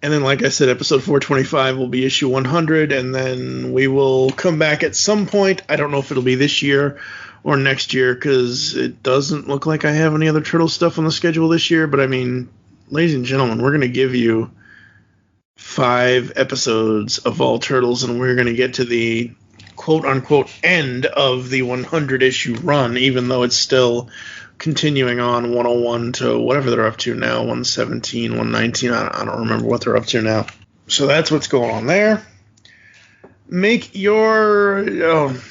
And then, like I said, episode 425 will be issue 100, and then we will come back at some point. I don't know if it'll be this year or next year, because it doesn't look like I have any other Turtle stuff on the schedule this year, but I mean, ladies and gentlemen, we're going to give you 5 episodes of all Turtles, and we're going to get to the quote-unquote end of the 100-issue run, even though it's still continuing on 101 to whatever they're up to now, 117, 119, I don't remember what they're up to now. So that's what's going on there. Make your... Oh,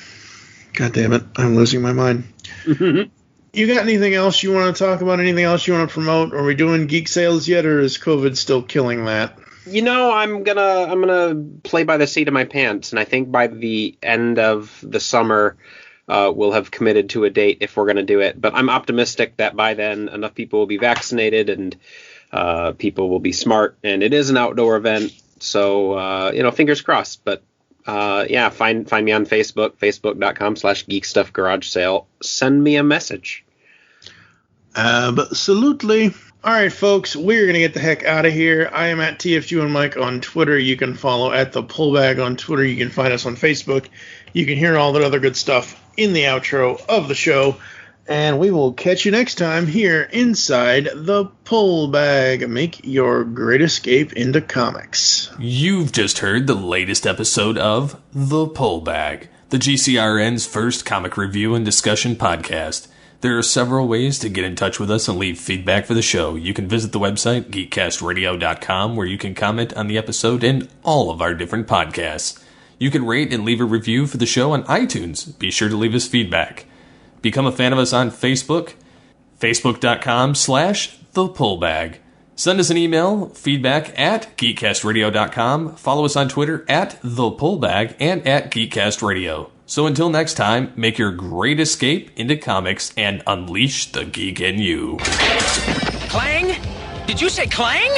God damn it, I'm losing my mind. You got anything else you want to talk about? Anything else you want to promote? Are we doing geek sales yet, or is COVID still killing that? You know, I'm gonna play by the seat of my pants, and I think by the end of the summer, we'll have committed to a date if we're gonna do it. But I'm optimistic that by then enough people will be vaccinated and people will be smart, and it is an outdoor event, so fingers crossed. But yeah, find me on Facebook, facebook.com/geekstuffgarage sale. Send me a message. Absolutely. All right, folks, we're going to get the heck out of here. I am at TFG and Mike on Twitter. You can follow at The Pullbag on Twitter. You can find us on Facebook. You can hear all that other good stuff in the outro of the show. And we will catch you next time here inside The Pullbag. Make your great escape into comics. You've just heard the latest episode of The Pullbag, the GCRN's first comic review and discussion podcast. There are several ways to get in touch with us and leave feedback for the show. You can visit the website, geekcastradio.com, where you can comment on the episode and all of our different podcasts. You can rate and leave a review for the show on iTunes. Be sure to leave us feedback. Become a fan of us on Facebook, facebook.com/thepullbag. Send us an email, feedback at geekcastradio.com. Follow us on Twitter at thepullbag and at geekcastradio. So until next time, make your great escape into comics and unleash the geek in you. Clang? Did you say clang?